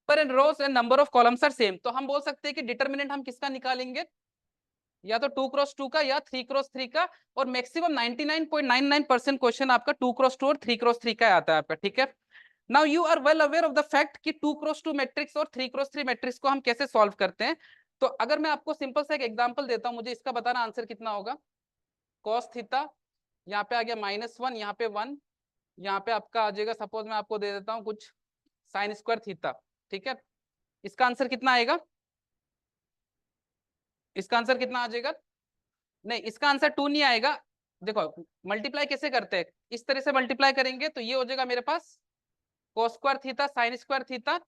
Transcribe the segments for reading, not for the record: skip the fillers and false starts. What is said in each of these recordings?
पर इन rows and number of columns are same, तो हम बोल सकते हैं कि डिटर्मिनेंट हम किसका निकालेंगे, या तो 2x2 का या 3x3 का, और मैक्सिमम 99.99% क्वेश्चन आपका 2x2 और 3x3 का आता है आपका, ठीक है। Now you are well aware of the fact कि 2x2 मैट्रिक्स और 3x3 मैट्रिक्स को हम कैसे सॉल्व करते हैं। तो अगर मैं आपको सिंपल सा एक एग्जांपल देता हूं, मुझे इसका बताना आंसर कितना होगा। कॉस थीटा, यहाँ पे आ गया -1, यहाँ पे 1, यहाँ पे आपका आ जाएगा, सपोज मैं आपको दे देता हूँ कुछ साइन स्क्वायर थीटा, ठीक है। इसका आंसर कितना आएगा, इसका आंसर कितना आ जाएगा, नहीं इसका आंसर 2 नहीं आएगा। देखो मल्टीप्लाई कैसे करते हैं, इस तरह से मल्टीप्लाई करेंगे तो ये हो जाएगा मेरे पास cos square theta sine square theta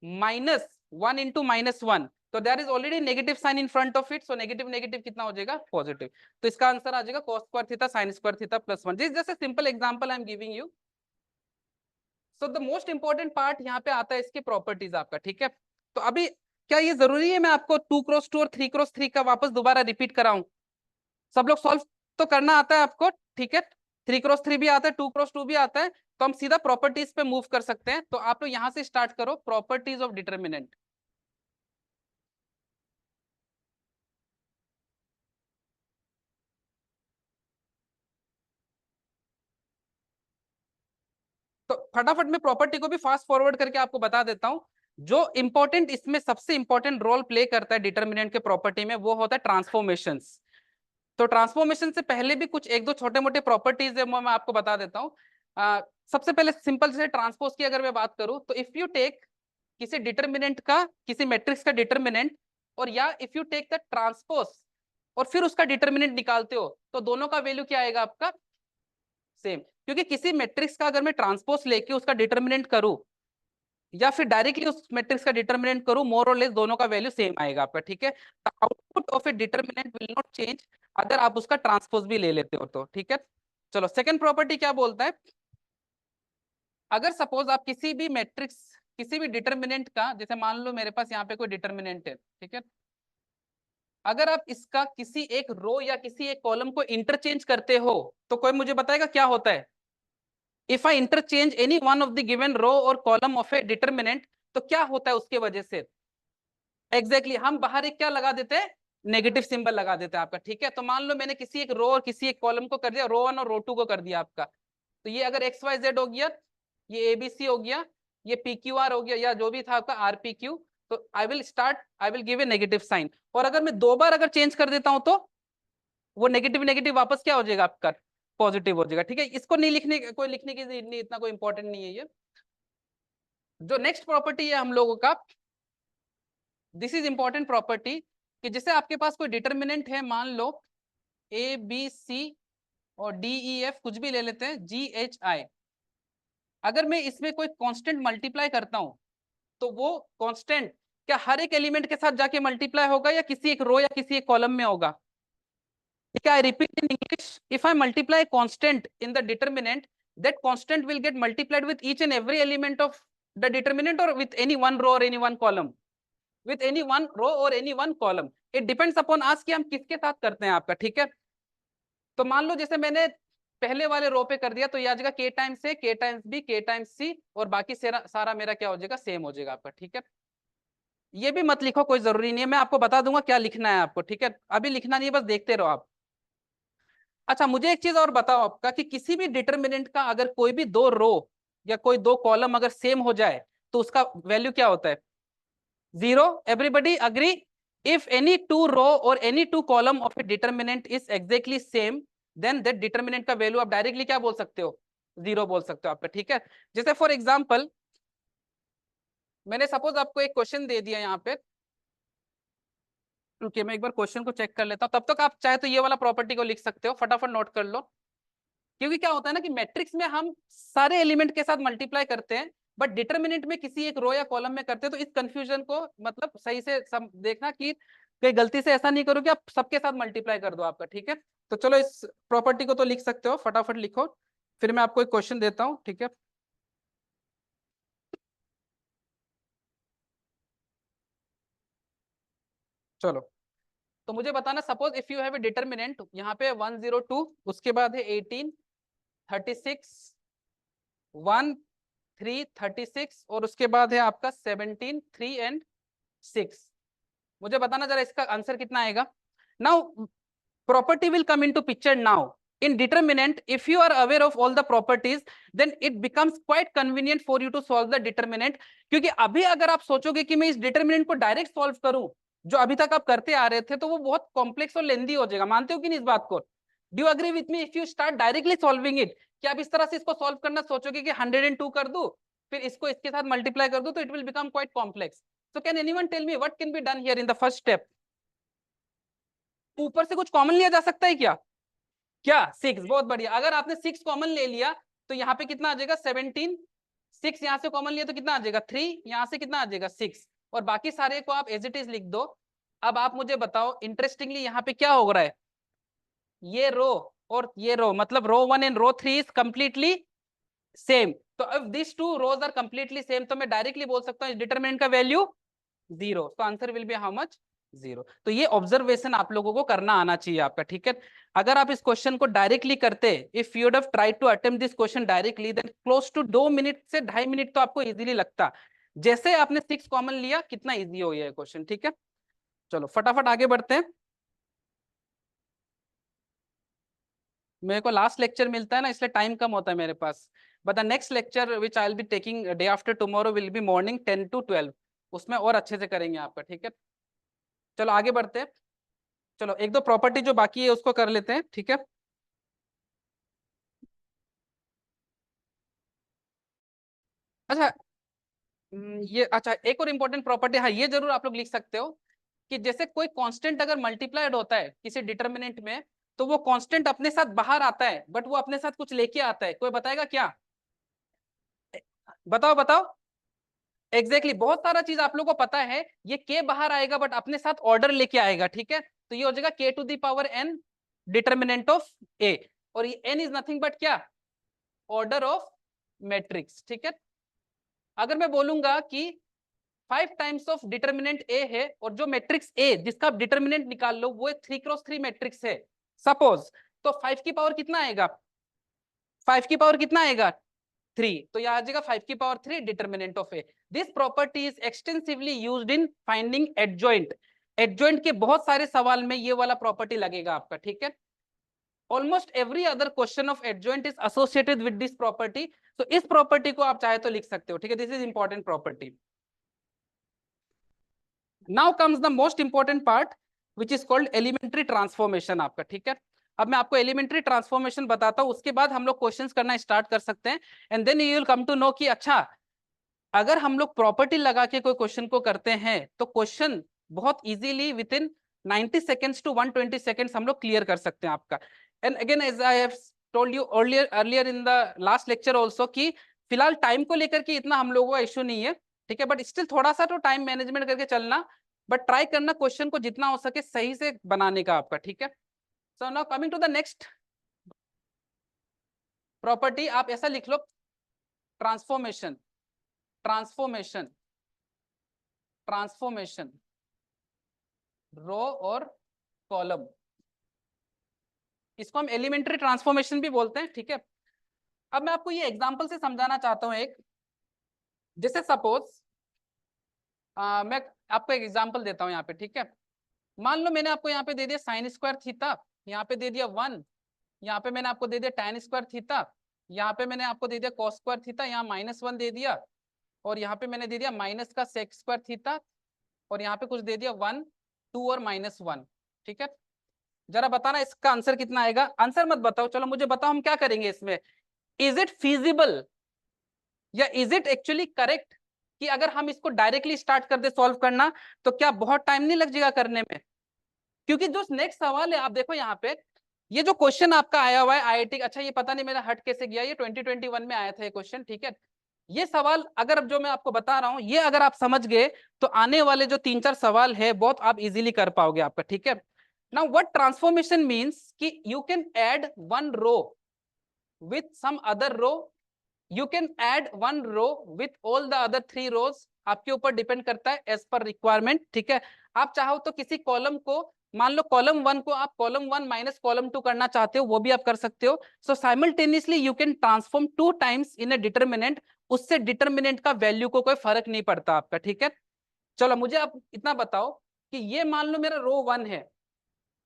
-1 into -1, तो there is already negative sine in front of it, so negative negative कितना हो जाएगा, पॉजिटिव। तो इसका आंसर आ जाएगा cos square theta sine square theta +1। This just a simple example I am giving you. So the most important part यहाँ पे आता है इसकी प्रॉपर्टीज आपका, ठीक है। तो अभी क्या ये जरूरी है मैं आपको 2x2 और 3x3 का वापस दोबारा रिपीट कराऊं, सब लोग सॉल्व तो करना आता है आपको, ठीक है। 3x3 भी आता है, 2x2 भी आता है, तो हम सीधा प्रॉपर्टीज पे मूव कर सकते हैं। तो आप लोग यहां से स्टार्ट करो, प्रॉपर्टीज ऑफ डिटर्मिनेंट। तो फटाफट मैं प्रॉपर्टी को भी फास्ट फॉरवर्ड करके आपको बता देता हूं। जो इंपॉर्टेंट इसमें सबसे इंपॉर्टेंट रोल प्ले करता है डिटर्मिनेंट के प्रॉपर्टी में, वो होता है ट्रांसफॉर्मेशंस। तो ट्रांसफॉर्मेशन से पहले भी कुछ एक दो छोटे मोटे प्रॉपर्टीज है, वो मैं आपको बता देता हूँ। सबसे पहले सिंपल से ट्रांसपोज की अगर मैं बात करूं, तो इफ यू टेक किसी डिटर्मिनेंट का, किसी मैट्रिक्स का डिटर्मिनेंट, और या if you take the transpose और फिर उसका डिटर्मिनेंट निकालते हो, तो दोनों का वैल्यू क्या आएगा आपका, सेम। क्योंकि किसी मैट्रिक्स का अगर मैं ट्रांसपोज लेके उसका डिटर्मिनेंट करूं या फिर डायरेक्टली उस मैट्रिक्स का डिटर्मिनेंट करूं, मोर और लेस दोनों का वैल्यू सेम आएगा आपका, ठीक है। The output of a determinant will not change अगर आप उसका ट्रांसपोज भी ले लेते हो तो, ठीक है। चलो सेकंड प्रॉपर्टी क्या बोलता है, अगर सपोज आप किसी भी मैट्रिक्स, किसी भी डिटर्मिनेंट का, जैसे मान लो मेरे पास यहाँ पे कोई डिटर्मिनेंट है, ठीक है, अगर आप इसका किसी एक रो या किसी एक कॉलम को इंटरचेंज करते हो, तो कोई मुझे बताएगा क्या होता है। If I interchange any one of the given row और कॉलम ऑफ ए डिटर्मिनेंट, तो क्या होता है उसके वजह से, एग्जैक्टली हम बाहर एक क्या लगा देते हैं, नेगेटिव सिंबल लगा देते हैं आपका, ठीक है। तो मान लो मैंने किसी एक रो और किसी एक कॉलम को कर दिया, रो 1 और रो 2 को कर दिया आपका, तो ये अगर XYZ हो गया, ये ABC हो गया, ये PQR हो गया, या जो भी था आपका RPQ, तो I will give a negative sine. और अगर मैं 2 बार अगर चेंज कर देता हूं, तो वो नेगेटिव नेगेटिव वापस क्या हो जाएगा आपका, पॉजिटिव हो जाएगा, ठीक है। इसको नहीं लिखने, कोई लिखने की नहीं, इतना कोई इंपॉर्टेंट नहीं है ये। जो नेक्स्ट प्रॉपर्टी है हम लोगों का, दिस इज इंपॉर्टेंट प्रॉपर्टी, कि जैसे आपके पास कोई डिटर्मिनेंट है, मान लो ABC और DEF, कुछ भी ले लेते हैं, GHI। अगर मैं इसमें कोई कांस्टेंट मल्टीप्लाई करता हूं, तो वो कांस्टेंट क्या हर एक एलिमेंट के साथ जाके मल्टीप्लाई होगा, या किसी एक रो या किसी एक कॉलम में होगा, ठीक है। I repeat in English, if I multiply constant in the determinant, that constant will get multiplied with each and every element of the determinant, or with any one row or any one column, with any one row or any one column, it depends upon us कि हम किसके साथ करते हैं आपका, ठीक है। तो मान लो जैसे मैंने पहले वाले रो पे कर दिया, तो ये आ जाएगा K times A, K times B, K times C, और बाकी सारा मेरा क्या हो जाएगा, सेम हो जाएगा आपका, ठीक है। ये भी मत लिखो, कोई जरूरी नहीं है, मैं आपको बता दूंगा क्या लिखना है आपको, ठीक है। अभी लिखना नहीं है, बस देखते रहो आप। अच्छा मुझे एक चीज और बताओ आपका, कि किसी भी डिटर्मिनेंट का अगर कोई भी 2 रो या कोई 2 कॉलम अगर सेम हो जाए, तो उसका वैल्यू क्या होता है, 0। Everybody agree, if any 2 row और any 2 column of a determinant is exactly same, then that determinant का वैल्यू आप डायरेक्टली क्या बोल सकते हो, 0 बोल सकते हो आपका, ठीक है। जैसे फॉर एग्जाम्पल मैंने सपोज आपको एक क्वेश्चन दे दिया यहाँ पे, रुकिए मैं एक बार क्वेश्चन को चेक कर लेता हूँ, तब तक आप चाहे तो ये वाला प्रॉपर्टी को लिख सकते हो, फटाफट नोट कर लो। क्योंकि क्या होता है ना, कि मैट्रिक्स में हम सारे एलिमेंट के साथ मल्टीप्लाई करते हैं, बट डिटर्मिनेंट में किसी एक रो या कॉलम में करते हैं, तो इस कंफ्यूजन को मतलब सही से देखना, कि कहीं गलती से ऐसा नहीं करो कि आप सबके साथ मल्टीप्लाई कर दो आपका, ठीक है। तो चलो इस प्रॉपर्टी को तो लिख सकते हो, फटाफट लिखो, फिर मैं आपको एक क्वेश्चन देता हूँ, ठीक है। चलो, तो मुझे बताना, suppose if you have a determinant, यहाँ पे 102, उसके बाद है 18, 36, 1, 3 36 और उसके बाद है आपका 17 3 एंड 6। मुझे बताना जरा इसका आंसर कितना आएगा। Now property will come into picture now in determinant. If you are aware of all the properties, then it becomes quite convenient for you to solve the determinant। क्योंकि अभी अगर आप सोचोगे कि मैं इस determinant को डायरेक्ट सॉल्व करूं जो अभी तक आप करते आ रहे थे, तो वो बहुत कॉम्प्लेक्स और लेंदी हो जाएगा। मानते हो कि नहीं इस बात को? Do you agree with me? If you start directly solving it, कि आप इस तरह से इसको सॉल्व करना सोचोगे कि 102 कर दूं फिर इसको इसके साथ मल्टीप्लाई कर दूं, तो it will become quite complex. So can anyone tell me what can be done here in the first step? ऊपर से कुछ कॉमन लिया जा सकता है क्या? क्या 6? बहुत बढ़िया। अगर आपने 6 कॉमन ले लिया तो यहाँ पे कितना आ जाएगा 17। 6 यहाँ से कॉमन लिया तो कितना आ जाएगा 3, यहाँ से कितना आ जाएगा 6, और बाकी सारे को आप एज इट इज लिख दो। अब आप मुझे बताओ इंटरेस्टिंगली यहाँ पे क्या हो रहा है, ये रो और ये रो, मतलब row 1 and row 3 is completely same. तो if this two rows are completely same, तो मैं डायरेक्टली बोल सकता हूँ डिटरमिनेंट का वैल्यू 0। तो answer will be how much? 0। तो ये ऑब्जर्वेशन आप लोगों को करना आना चाहिए आपका, ठीक है। अगर आप इस क्वेश्चन को डायरेक्टली करते, if you have tried to attempt this question directly, then close to 2 minute से 2.5 मिनट तो आपको इजीली लगता। जैसे आपने 6 कॉमन लिया, कितना इजी हो गया क्वेश्चन, ठीक है। चलो फटाफट आगे बढ़ते हैं। मेरे को लास्ट लेक्चर मिलता है ना, इसलिए टाइम कम होता है मेरे पास। But the next lecture which I will be taking day after tomorrow will be morning 10 to 12। उसमें और अच्छे से करेंगे आपका, ठीक है। चलो आगे बढ़ते हैं। चलो एक दो प्रॉपर्टी जो बाकी है उसको कर लेते हैं, ठीक है। अच्छा ये अच्छा एक और इंपॉर्टेंट प्रॉपर्टी, हाँ ये जरूर आप लोग लिख सकते हो कि जैसे कोई कांस्टेंट अगर मल्टीप्लाइड होता है किसी डिटर्मिनेंट में, तो वो कांस्टेंट अपने साथ बाहर आता है, बट वो अपने साथ कुछ लेके आता है। कोई बताएगा क्या? बताओ बताओ। एग्जैक्टली बहुत सारा चीज आप लोगों को पता है, ये के बाहर आएगा बट अपने साथ ऑर्डर लेके आएगा, ठीक है। तो ये हो जाएगा के to the power n determinant of A, और ये एन इज नथिंग बट क्या? ऑर्डर ऑफ मैट्रिक्स, ठीक है। अगर मैं बोलूंगा कि 5 टाइम्स ऑफ डिटर्मिनेंट ए है, और जो मैट्रिक्स ए जिसका आप डिटर्मिनेंट निकाल लो वो 3x3 मैट्रिक्स है सपोज, तो 5 की पावर कितना आएगा? 5 की पावर कितना आएगा? 3। तो यह आ जाएगा 5 की power 3 determinant of A. This property is extensively used in finding adjoint. Adjoint के बहुत सारे सवाल में ये वाला प्रॉपर्टी लगेगा आपका, ठीक है। Almost every other question of adjoint is associated with this property. तो इस प्रॉपर्टी को आप चाहे तो लिख सकते हो, ठीक है। This is important property. Now comes the most important part which is called elementary transformation आपका, ठीक है। अब मैं आपको एलिमेंट्री ट्रांसफॉर्मेशन बताता हूं, उसके बाद हम लोग क्वेश्चंस करना स्टार्ट कर सकते हैं। And then you will come to know कि अच्छा अगर हम लोग प्रॉपर्टी लगा के कोई क्वेश्चन को करते हैं तो क्वेश्चन बहुत easily within 90 seconds to 120 seconds हम लोग क्लियर कर सकते हैं आपका। And again as I have told you earlier in the last lecture also कि फिलहाल टाइम को लेकर के इतना हम लोगों का इश्यू नहीं है, ठीक है। बट स्टिल थोड़ा सा तो टाइम मैनेजमेंट करके चलना, बट ट्राई करना क्वेश्चन को जितना हो सके सही से बनाने का आपका, ठीक है। So now coming to the next property, आप ऐसा लिख लो ट्रांसफॉर्मेशन ट्रांसफॉर्मेशन ट्रांसफॉर्मेशन रो और कॉलम, इसको हम एलिमेंट्री ट्रांसफॉर्मेशन भी बोलते हैं, ठीक है। अब मैं आपको ये एग्जांपल से समझाना चाहता हूं एक, जैसे सपोज मैं आपको एक एग्जांपल देता हूं यहाँ पे, ठीक है। मान लो मैंने आपको यहाँ पे दे दिया साइन स्क्वायर थीटा, यहाँ पे दे दिया 1, यहाँ पे मैंने आपको दे दिया tan स्क्वायर थीटा, यहाँ पे मैंने आपको दे दिया cos स्क्वायर थीटा, यहाँ -1 दे दिया, और यहाँ पे मैंने दे दिया माइनस का sec स्क्वायर थीटा, और यहाँ पे कुछ दे दिया 1 2 और -1, ठीक है। जरा बताना इसका आंसर कितना आएगा। आंसर मत बताओ, चलो मुझे बताओ हम क्या करेंगे इसमें। इज इट फीजिबल या इज इट एक्चुअली करेक्ट कि अगर हम इसको डायरेक्टली स्टार्ट कर दे सॉल्व करना, तो क्या बहुत टाइम नहीं लग जाएगा करने में? क्योंकि जो नेक्स्ट सवाल है आप देखो यहाँ पे, ये जो क्वेश्चन आपका आया हुआ है आईआईटी, अच्छा ये पता नहीं मेरा हट कैसे गया, ये 2021 में आया था ये क्वेश्चन, ठीक है। ये सवाल अगर जो मैं आपको बता रहा हूं ये अगर आप समझ गए, तो आने वाले जो 3-4 सवाल है बहुत आप इजीली कर पाओगे आपका, ठीक है। नाउ व्हाट ट्रांसफॉर्मेशन मींस कि you can add one row with some other row, you can add one row with all the other 3 rows, आपके ऊपर डिपेंड करता है एज पर रिक्वायरमेंट, ठीक है। आप चाहो तो किसी कॉलम को मान लो कॉलम 1 को आप कॉलम 1 माइनस कॉलम 2 करना चाहते हो, वो भी आप कर सकते हो। So simultaneously you can transform 2 times in a determinant, उससे डिटर्मिनेंट का वैल्यू को कोई फर्क नहीं पड़ता आपका, ठीक है। चलो मुझे आप इतना बताओ कि ये मान लो मेरा रो 1 है,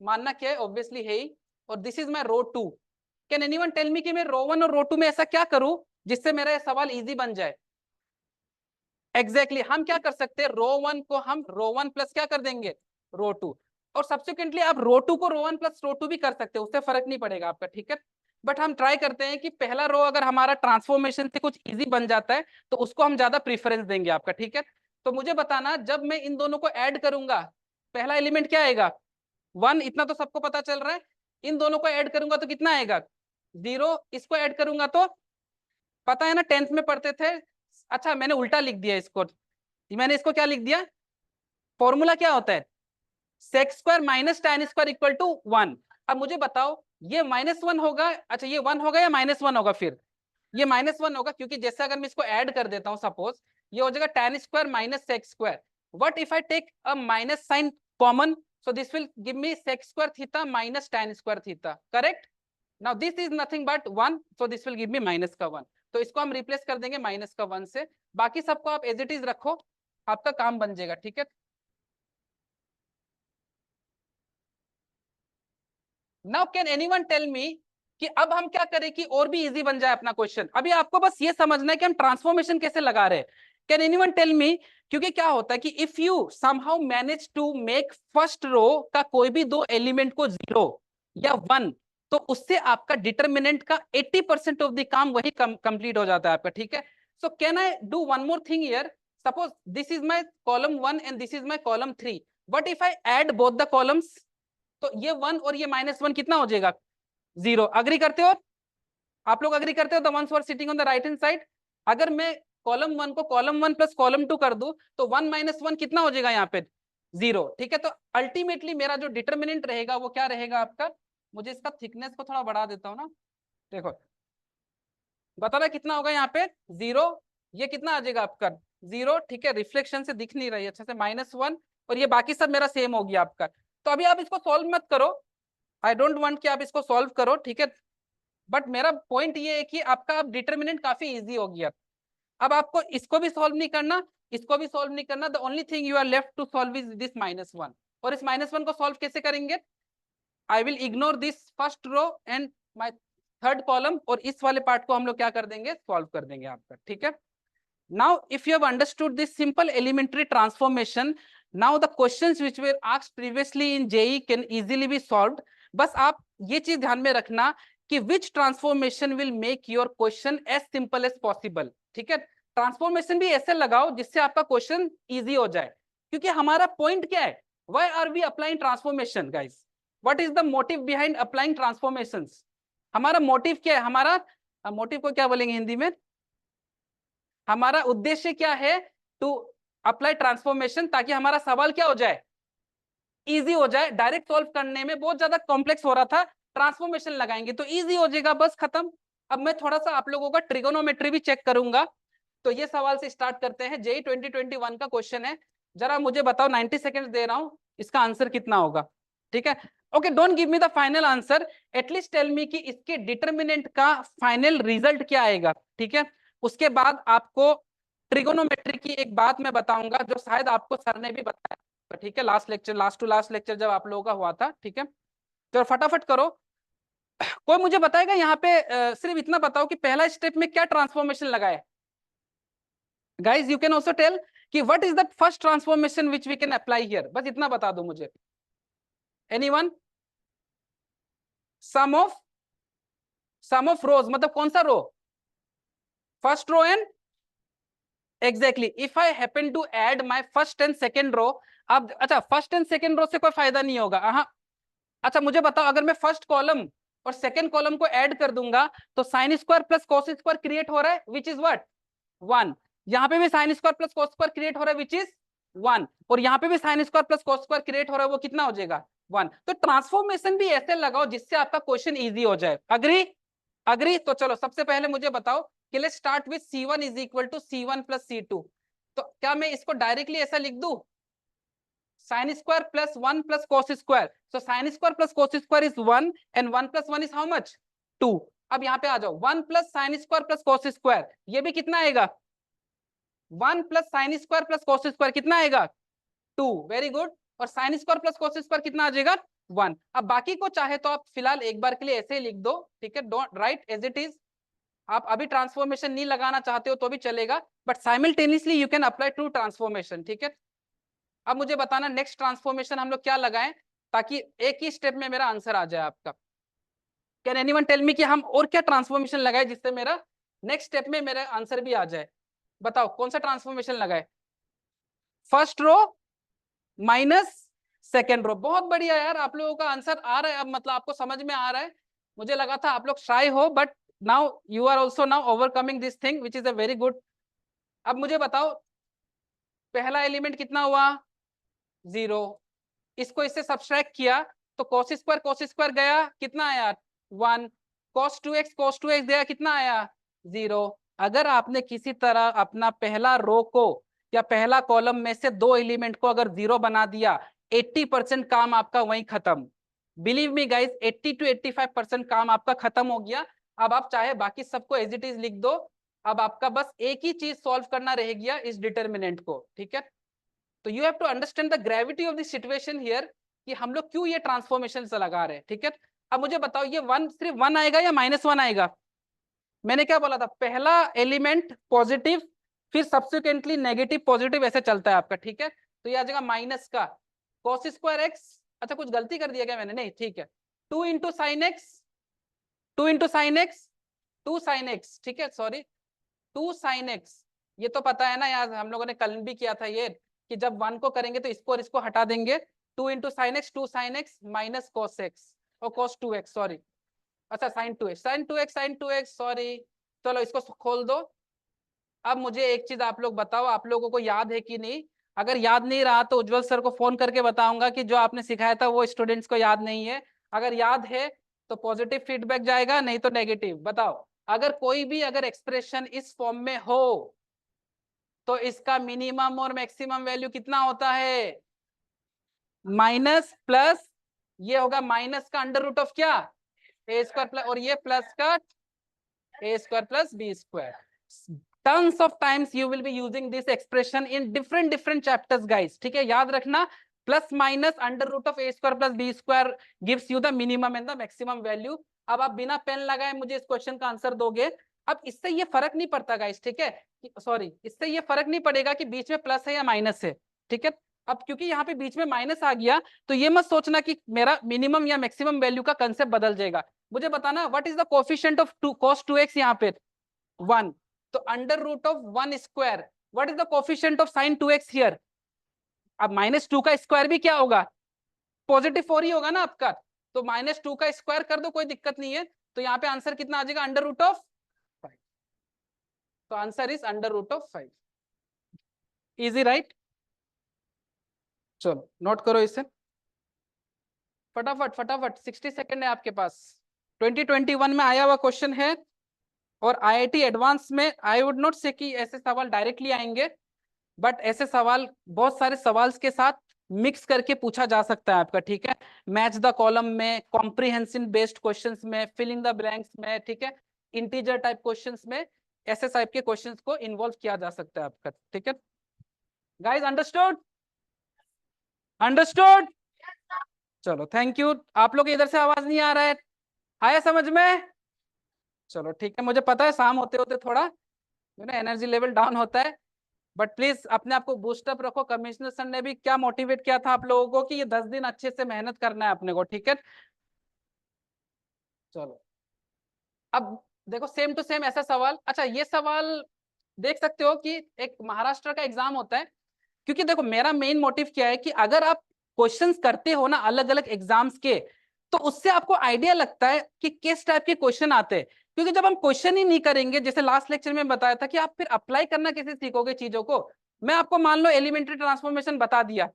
मानना क्या है, ऑब्वियसली है ही, और this is my row 2। Can anyone tell me कि मैं रो 1 और रो 2 में ऐसा क्या करूं जिससे मेरा ये सवाल इजी बन जाए? एग्जैक्टली हम क्या कर सकते हैं, रो 1 को हम रो 1 प्लस क्या कर देंगे, रो 2, और सब्सिक्वेंटली आप रो 2 को रो 1 प्लस रो 2 भी कर सकते हैं, उससे फर्क नहीं पड़ेगा आपका, ठीक है। बट हम ट्राई करते हैं कि पहला रो अगर हमारा ट्रांसफॉर्मेशन से कुछ इजी बन जाता है तो उसको हम ज्यादा प्रीफरेंस देंगे आपका, ठीक है। तो मुझे बताना, जब मैं इन दोनों को ऐड करूंगा, पहला एलिमेंट क्या आएगा, 1, इतना तो सबको पता चल रहा है। इन दोनों को ऐड करूंगा तो कितना आएगा, 0। इसको ऐड करूंगा तो पता है ना, 10th में पढ़ते थे। अच्छा मैंने उल्टा लिख दिया इसको, मैंने इसको क्या लिख दिया, फॉर्मूला क्या होता है, sec square minus tan square equal to 1। अब मुझे बताओ ये -1 होगा, अच्छा ये 1 होगा या -1 होगा, फिर ये -1 होगा, क्योंकि जैसे अगर मैं इसको ऐड कर देता हूं, सपोज ये हो जाएगा tan square minus sec square. What if I take a minus sine common, so this will give me sec square theta minus tan square theta, correct. Now this is nothing but 1, so this will give me minus का 1। तो इसको हम replace कर देंगे minus का 1 से, बाकी सबको आप एज इट इज रखो, आपका काम बन जाएगा, ठीक है। Now can anyone tell me कि अब हम क्या करें कि और भी इजी बन जाए अपना क्वेश्चन। अभी आपको बस ये समझना है कि हम ट्रांसफॉर्मेशन कैसे लगा रहे हैं। कैन एनीवन टेल मी, क्योंकि क्या होता है कि if you somehow manage to make first row का कोई भी दो एलिमेंट को 0 या 1, तो उससे आपका डिटरमिनेंट का 80% ऑफ द काम वही कंप्लीट हो जाता है आपका, ठीक है। So can I do one more thing here, suppose this is my column 1 and this is my column 3, what if I add both the columns, तो ये 1 और ये -1 कितना हो जाएगा, 0। अग्री करते हो आप लोग, अग्री करते हो, the ones were sitting on the right hand side. अगर मैं कॉलम 1 को कॉलम 1 प्लस कॉलम 2 कर दूं तो 1 - 1 कितना हो जाएगा यहाँ पे, 0, ठीक है। तो अल्टीमेटली मेरा जो डिटर्मिनेंट रहेगा वो क्या रहेगा आपका, मुझे इसका थिकनेस को थोड़ा बढ़ा देता हूँ ना, देखो बताना कितना होगा यहाँ पे, 0। ये कितना आ जाएगा आपका, 0, ठीक है। रिफ्लेक्शन से दिख नहीं रही अच्छे से, -1, और ये बाकी सब मेरा सेम हो गया आपका। तो अभी आप इसको सॉल्व मत करो, आई डोंट वांट कि आप इसको सॉल्व करो, ठीक है। बट मेरा पॉइंट ये है कि आपका अब डिटर्मिनेंट काफी इजी हो गया। अब आपको इसको भी सॉल्व नहीं करना, इसको भी सॉल्व नहीं करना, the only thing you are left to solve is this -1। और इस -1 को सॉल्व कैसे करेंगे, I will ignore this first row and my third column, और इस वाले पार्ट को हम लोग क्या कर देंगे, सॉल्व कर देंगे आपका, ठीक है। Now, if you have understood this simple elementary transformation, now the questions which were asked previously in JEE can easily be solved. बस आप ये चीज ध्यान में रखना कि which transformation will make your question as simple as possible, ठीक है। ट्रांसफॉर्मेशन भी ऐसे लगाओ जिससे आपका क्वेश्चन इजी हो जाए, क्योंकि हमारा पॉइंट क्या है, why are we applying transformation guys, what is the motive behind applying transformations? हमारा मोटिव क्या है, हमारा मोटिव को क्या बोलेंगे हिंदी में, हमारा उद्देश्य क्या है, टू अप्लाई ट्रांसफॉर्मेशन, ताकि हमारा सवाल क्या हो जाए, इजी हो जाए। डायरेक्ट सॉल्व करने में बहुत ज्यादा कॉम्प्लेक्स हो रहा था, ट्रांसफॉर्मेशन लगाएंगे तो इजी हो जाएगा, बस खत्म। अब मैं थोड़ा सा आप लोगों का ट्रिगोनोमेट्री भी चेक करूंगा। तो ये सवाल से स्टार्ट करते हैं, जेई 2021 का क्वेश्चन है। जरा मुझे बताओ, 90 सेकेंड्स दे रहा हूं, इसका आंसर कितना होगा, ठीक है। Okay, don't give me the final answer, at least tell me कि इसके डिटरमिनेंट का फाइनल रिजल्ट क्या आएगा, ठीक है। उसके बाद आपको ट्रिगोनोमेट्री की एक बात मैं बताऊंगा जो शायद आपको सर ने भी बताया, ठीक है, last lecture, last to last lecture जब आप लोगों का हुआ था, ठीक है। तो फटाफट करो, कोई मुझे बताएगा यहाँ पे, सिर्फ इतना बताओ कि पहला स्टेप में क्या ट्रांसफॉर्मेशन लगाए। Guys you can also tell कि what is the first transformation which we can apply here, बस इतना बता दो मुझे। एनीवन, सम ऑफ रोज मतलब कौन सा row, first row and, exactly, if I happen to add my first and second row. अब अच्छा, फर्स्ट एंड सेकंड रो से कोई फायदा नहीं होगा, हाँ। अच्छा मुझे बताओ, अगर मैं फर्स्ट कॉलम और सेकंड कॉलम को ऐड कर दूंगा तो sine square plus cos square create हो रहा है, विच इज व्हाट, 1। यहाँ पे भी sine square plus cos square create हो रहा है, विच इज 1, और यहाँ पे भी sine square plus cos square create हो रहा है, वो कितना हो जाएगा, 1। तो ट्रांसफॉर्मेशन भी ऐसे लगाओ जिससे आपका क्वेश्चन इजी हो जाए। Agree, agree. तो चलो सबसे पहले मुझे बताओ कि let's start with C1 is equal to C1 plus C2। तो क्या मैं इसको डायरेक्टली ऐसा लिख दूं, sin square plus 1 plus cos square. So sin square plus cos square is 1 and 1 plus 1 is how much? 2. अब यहाँ पे आ जाओ, 1 plus sin square plus cos square, ये भी कितना आएगा? 1 plus sin square plus cos square कितना आएगा? 2. Very good. और sin square plus cos square कितना आ जाएगा? 1. अब बाकी को चाहे तो आप फिलहाल एक बार के लिए ऐसे ही लिख दो, ठीक है, don't write as it is. आप अभी ट्रांसफॉर्मेशन नहीं लगाना चाहते हो तो भी चलेगा, but simultaneously you can apply two transformation, ठीक है. अब मुझे बताना नेक्स्ट ट्रांसफॉर्मेशन हम लोग क्या लगाएं ताकि एक ही स्टेप में मेरा आंसर आ जाए आपका. कैन एनीवन टेल मी कि हम और क्या ट्रांसफॉर्मेशन लगाए जिससे मेरा नेक्स्ट स्टेप में मेरा आंसर भी आ जाए? बताओ कौन सा ट्रांसफॉर्मेशन लगाए? First row minus second row. बहुत बढ़िया यार, आप लोगों का आंसर आ रहा है अब, मतलब आपको समझ में आ रहा है. मुझे लगा था आप लोग शाय हो, but now you are also now overcoming this thing which is a very good. अब मुझे बताओ पहला एलिमेंट कितना हुआ? 0. इसको इससे सब्सट्रैक्ट किया तो cos स्क्वायर गया, कितना आया? 1. cos 2x गया, कितना आया? 0. अगर आपने किसी तरह अपना पहला रो को या पहला कॉलम में से दो एलिमेंट को अगर 0 बना दिया, 80% काम आपका वहीं खत्म. बिलीव मी गाइस, 80 to 85% काम आपका खत्म हो गया. अब आप चाहे बाकी सबको एज इट इज लिख दो. अब आपका बस एक ही चीज सॉल्व करना रह गया, इस डिटर्मिनेंट को, ठीक है. तो you have to understand the gravity of the situation here कि हम लोग क्यों ये ट्रांसफॉर्मेशन से लगा रहे हैं, ठीक है. अब मुझे बताओ ये 1 सिर्फ 1 आएगा या -1 आएगा? मैंने क्या बोला था? पहला एलिमेंट पॉजिटिव, फिर सब्सिक्वेंटली नेगेटिव पॉजिटिव, ऐसे चलता है आपका, ठीक है. तो ये आ जाएगा माइनस का cos स्क्वायर एक्स. अच्छा कुछ गलती कर दिया क्या मैंने? नहीं, ठीक है. 2 into sine x, 2 into sine x, 2 sine x, ठीक है, सॉरी 2 साइन एक्स. ये तो पता है ना यार, हम लोगों ने कल भी किया था ये कि जब 1 को करेंगे तो इसको और इसको हटा देंगे. 2 into sine x, 2 sine x minus cos x और कॉस 2x, सॉरी. अच्छा साइन 2x, सॉरी. चलो इसको खोल दो. अब मुझे एक चीज आप लोग बताओ, आप लोगों को याद है कि नहीं? अगर याद नहीं रहा तो उज्जवल सर को फोन करके बताऊंगा कि जो आपने सिखाया था वो स्टूडेंट्स को याद नहीं है. अगर याद है तो पॉजिटिव फीडबैक जाएगा, नहीं तो नेगेटिव. बताओ अगर कोई भी अगर एक्सप्रेशन इस फॉर्म में हो तो इसका मिनिमम और मैक्सिमम वैल्यू कितना होता है? माइनस प्लस, ये होगा माइनस का अंडर रूट ऑफ क्या? ए स्क्वायर प्लस, और ये प्लस का A square plus B square. Tons of times you will be using this expression in different chapters guys, ठीक है. याद रखना plus minus under root of A square plus B square gives you the minimum and the maximum value. अब आप बिना pen लगाए मुझे इस क्वेश्चन का आंसर दोगे. अब इससे ये फर्क नहीं पड़ता गाइस, ठीक है, सॉरी इससे ये फर्क नहीं पड़ेगा कि बीच में प्लस है या माइनस है, ठीक है. अब क्योंकि यहाँ पे बीच में माइनस आ गया तो ये मत सोचना कि मेरा मिनिमम या मैक्सिमम वैल्यू का कंसेप्ट बदल जाएगा. मुझे बताना what is the coefficient of cos 2x? यहाँ पे 1. तो under root of 1 square. What is the coefficient of sin 2x here? अब -2 का स्क्वायर भी क्या होगा? पॉजिटिव 4 ही होगा ना आपका. तो -2 का स्क्वायर कर दो, कोई दिक्कत नहीं है. तो यहाँ पे आंसर कितना आ जाएगा? Under root of 5. तो answer is under root of 5. Easy right? चलो नोट करो इसे फटाफट फटाफट, 60 सेकेंड है आपके पास. 2021 में आया हुआ क्वेश्चन है और IIT एडवांस में आई वुड नॉट से कि ऐसे सवाल डायरेक्टली आएंगे, बट ऐसे सवाल बहुत सारे सवाल के साथ मिक्स करके पूछा जा सकता है आपका, ठीक है. मैच द कॉलम में, कॉम्प्रिहेंसिव बेस्ड क्वेश्चंस में, फिलिंग द ब्लैंक्स में, ठीक है, इंटीजर टाइप क्वेश्चंस में, ऐसे टाइप के क्वेश्चंस को इन्वॉल्व किया जा सकता है आपका, ठीक है. Guys understood? अंडरस्टूड? चलो थैंक यू. आप लोग इधर से आवाज नहीं आ रहा है? आया समझ में? चलो ठीक है. मुझे पता है शाम होते होते थोड़ा एनर्जी लेवल डाउन होता है, बट प्लीज अपने आप को बूस्टअप रखो. कमिश्नर सर ने भी क्या मोटिवेट किया था आप लोगों को कि ये 10 दिन अच्छे से मेहनत करना है अपने को, ठीक है. चलो अब देखो सेम टू सेम ऐसा सवाल. अच्छा ये सवाल देख सकते हो कि एक महाराष्ट्र का एग्जाम होता है, क्योंकि देखो मेरा मेन मोटिव क्या है कि अगर आप क्वेश्चंस करते हो ना अलग अलग एग्जाम्स के, तो उससे आपको आइडिया लगता है कि किस टाइप के क्वेश्चन आते हैं. क्योंकि जब हम क्वेश्चन ही नहीं करेंगे, जैसे लास्ट लेक्चर में बताया था कि आप फिर अप्लाई करना कैसे सीखोगे चीजों को. मैं आपको मान लो एलिमेंट्री ट्रांसफॉर्मेशन बता दिया,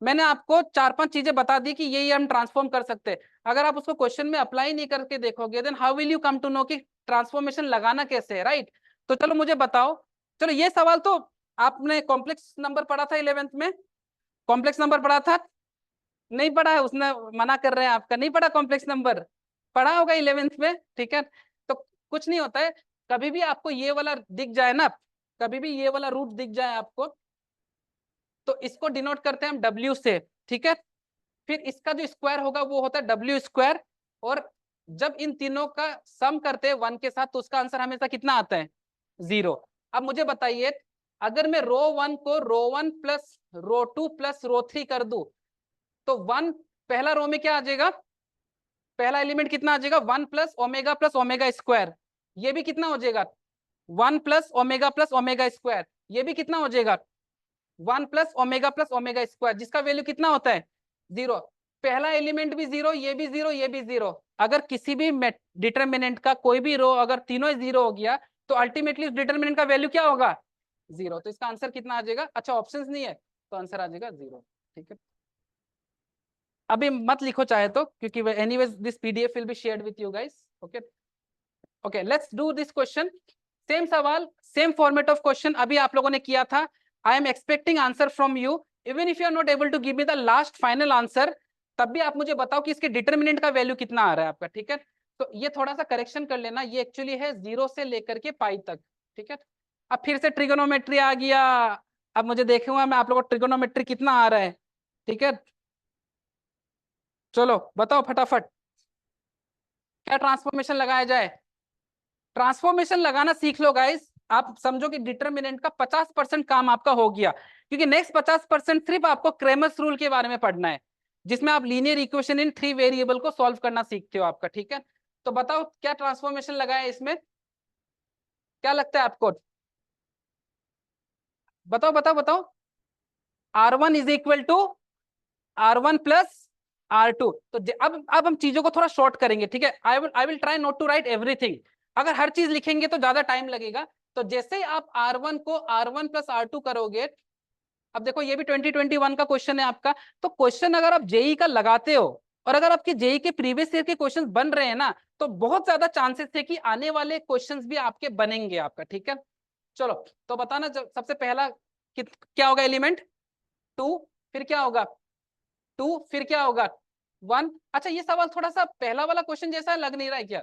मैंने आपको 4-5 चीजें बता दी कि ये हम ट्रांसफॉर्म कर सकते हैं. अगर आप उसको क्वेश्चन में अप्लाई नहीं करके देखोगे, then how will you come to know कि ट्रांसफॉर्मेशन लगाना कैसे है, राइट. तो चलो मुझे बताओ, चलो ये सवाल तो आपने कॉम्प्लेक्स नंबर पढ़ा था 11th में. कॉम्प्लेक्स नंबर पढ़ा था? नहीं पढ़ा है, उसने मना कर रहे हैं आपका, नहीं पढ़ा कॉम्प्लेक्स नंबर, पढ़ा होगा 11th में, ठीक है। तो कुछ नहीं होता है, कभी भी आपको ये वाला दिख जाए ना, कभी भी ये वाला रूट दिख जाए आपको, तो इसको डिनोट करते हैं हम W से, ठीक है। फिर इसका जो स्क्वायर होगा वो होता है W स्क्वायर, और जब इन तीनों का सम करते हैं 1 के साथ तो उसका आंसर हमेशा कितना आता है? 0। अब मुझे बताइए, अगर मैं रो 1 को रो 1 प्लस रो 2 प्लस रो 3 कर दूं, तो 1 पहला रो में क्या आ जाएगा? पहला एलिमेंट कितना आ जाएगा? 1 प्लस ओमेगा स्क्वायर, ये भी कितना हो जाएगा? 1 प्लस ओमेगा स्क्वायर, ये भी कितना हो जाएगा? 1 प्लस ओमेगा स्क्वायर, जिसका वैल्यू कितना होता है? 0। पहला एलिमेंट भी 0, ये भी 0, ये भी 0। अगर किसी भी डिटरमिनेंट का कोई भी रो अगर तीनों 0 हो गया तो अल्टीमेटली उस डिटरमिनेंट का वैल्यू क्या होगा? 0। तो इसका आंसर कितना आ जाएगा? अच्छा ऑप्शंस नहीं है तो आंसर आ जाएगा 0, ठीक है। अभी मत लिखो चाहे तो, क्योंकि anyways this PDF will be shared with you guys, okay. Okay, let's do this question. Same सवाल, सेम फॉर्मेट ऑफ क्वेश्चन अभी आप लोगों ने किया था। I am expecting answer from you, even if you are not able to give me the last final answer, तब भी आप मुझे बताओ कि इसके डिटरमिनेंट का वैल्यू कितना आ रहा है आपका, ठीक है। तो ये थोड़ा सा करेक्शन कर लेना, ये एक्चुअली है 0 से लेकर के पाई तक, ठीक है। अब फिर से ट्रिगोनोमेट्री आ गया, अब मुझे देखूंगा मैं आप लोगों को ट्रिगोनोमेट्री कितना आ रहा है, ठीक है। चलो बताओ फटाफट, क्या ट्रांसफॉर्मेशन लगाया जाए? ट्रांसफॉर्मेशन लगाना सीख लो गाइस, आप समझो कि डिटरमिनेंट का 50% काम आपका हो गया, क्योंकि नेक्स्ट 50% सिर्फ आपको क्रेमर्स रूल के बारे में पढ़ना है, जिसमें आप लीनियर इक्वेशन इन 3 वेरिएबल को सॉल्व करना सीखते हो आपका, ठीक है। तो बताओ क्या ट्रांसफॉर्मेशन लगाए इसमें, क्या लगता है आपको? बताओ बताओ बताओ। R1 is equal to R1 plus R2। तो अब हम चीजों को थोड़ा शॉर्ट करेंगे, ठीक है। I will try not to write everything, अगर हर चीज लिखेंगे तो ज्यादा टाइम लगेगा। तो जैसे ही आप R1 को R1 प्लस R2 करोगे, अब देखो ये भी 2021 का क्वेश्चन है आपका, तो क्वेश्चन अगर आप जेई का लगाते हो और अगर आपके जेई के प्रीवियस ईयर के क्वेश्चंस बन रहे हैं ना, तो बहुत ज्यादा चांसेस है कि आने वाले क्वेश्चंस भी आपके बनेंगे आपका, ठीक है। चलो तो बताना, सबसे पहला क्या होगा? एलिमेंट 2, फिर क्या होगा? 2, फिर क्या होगा? 1। अच्छा ये सवाल थोड़ा सा पहला वाला क्वेश्चन जैसा लग नहीं रहा है क्या?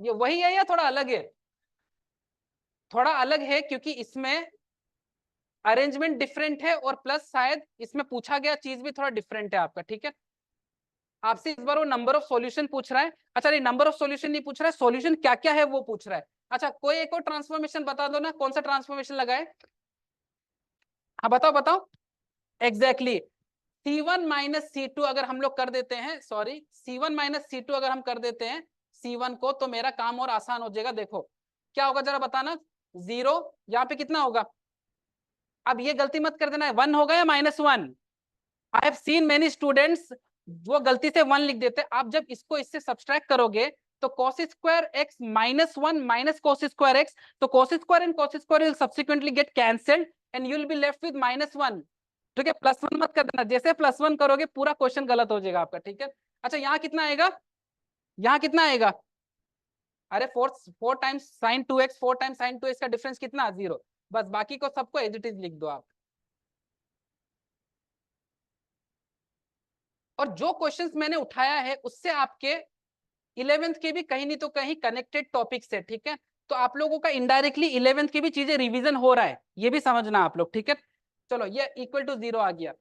ये वही है या थोड़ा अलग है? थोड़ा अलग है, क्योंकि इसमें अरेंजमेंट डिफरेंट है और प्लस शायद इसमें पूछा गया चीज भी थोड़ा डिफरेंट है आपका, ठीक है। आपसे इस बार वो नंबर ऑफ सॉल्यूशन पूछ रहा है। अच्छा नहीं, नंबर ऑफ सॉल्यूशन नहीं पूछ रहा है, सॉल्यूशन क्या क्या है वो पूछ रहा है। अच्छा कोई एक और ट्रांसफॉर्मेशन बता दो ना, कौन सा ट्रांसफॉर्मेशन लगाए? हाँ बताओ बताओ। एग्जैक्टली C1 माइनस C2 अगर हम लोग कर देते हैं, सॉरी C1 माइनस C2 अगर हम कर देते हैं C1 को, तो मेरा काम और आसान हो जाएगा। देखो क्या होगा जरा बताना। 0, यहाँ पे कितना होगा? अब ये गलती मत कर देना है, 1 होगा या -1? I have seen many students वो गलती से 1 लिख देते हैं। आप जब इसको इससे सब्सट्रैक्ट करोगे तो cos square x -1 minus cos square x, तो cos square and cos square will subsequently get cancelled and you will be left with -1, ठीक है। +1 मत कर देना, जैसे +1 करोगे पूरा क्वेश्चन गलत हो जाएगा आपका, ठीक है। अच्छा यहाँ कितना आएगा? यहाँ कितना आएगा? अरे 4 times sign 2x, 4 times sign 2x का डिफरेंस कितना? 0। बस बाकी को सबको एज इट इज लिख दो आप। और जो क्वेश्चंस मैंने उठाया है उससे आपके 11th के भी कहीं नहीं तो कहीं कनेक्टेड टॉपिक्स है, ठीक है। तो आप लोगों का इनडायरेक्टली 11th की भी चीजें रिवीजन हो रहा है, ये भी समझना आप लोग, ठीक है। चलो ये इक्वल टू 0 आ गया।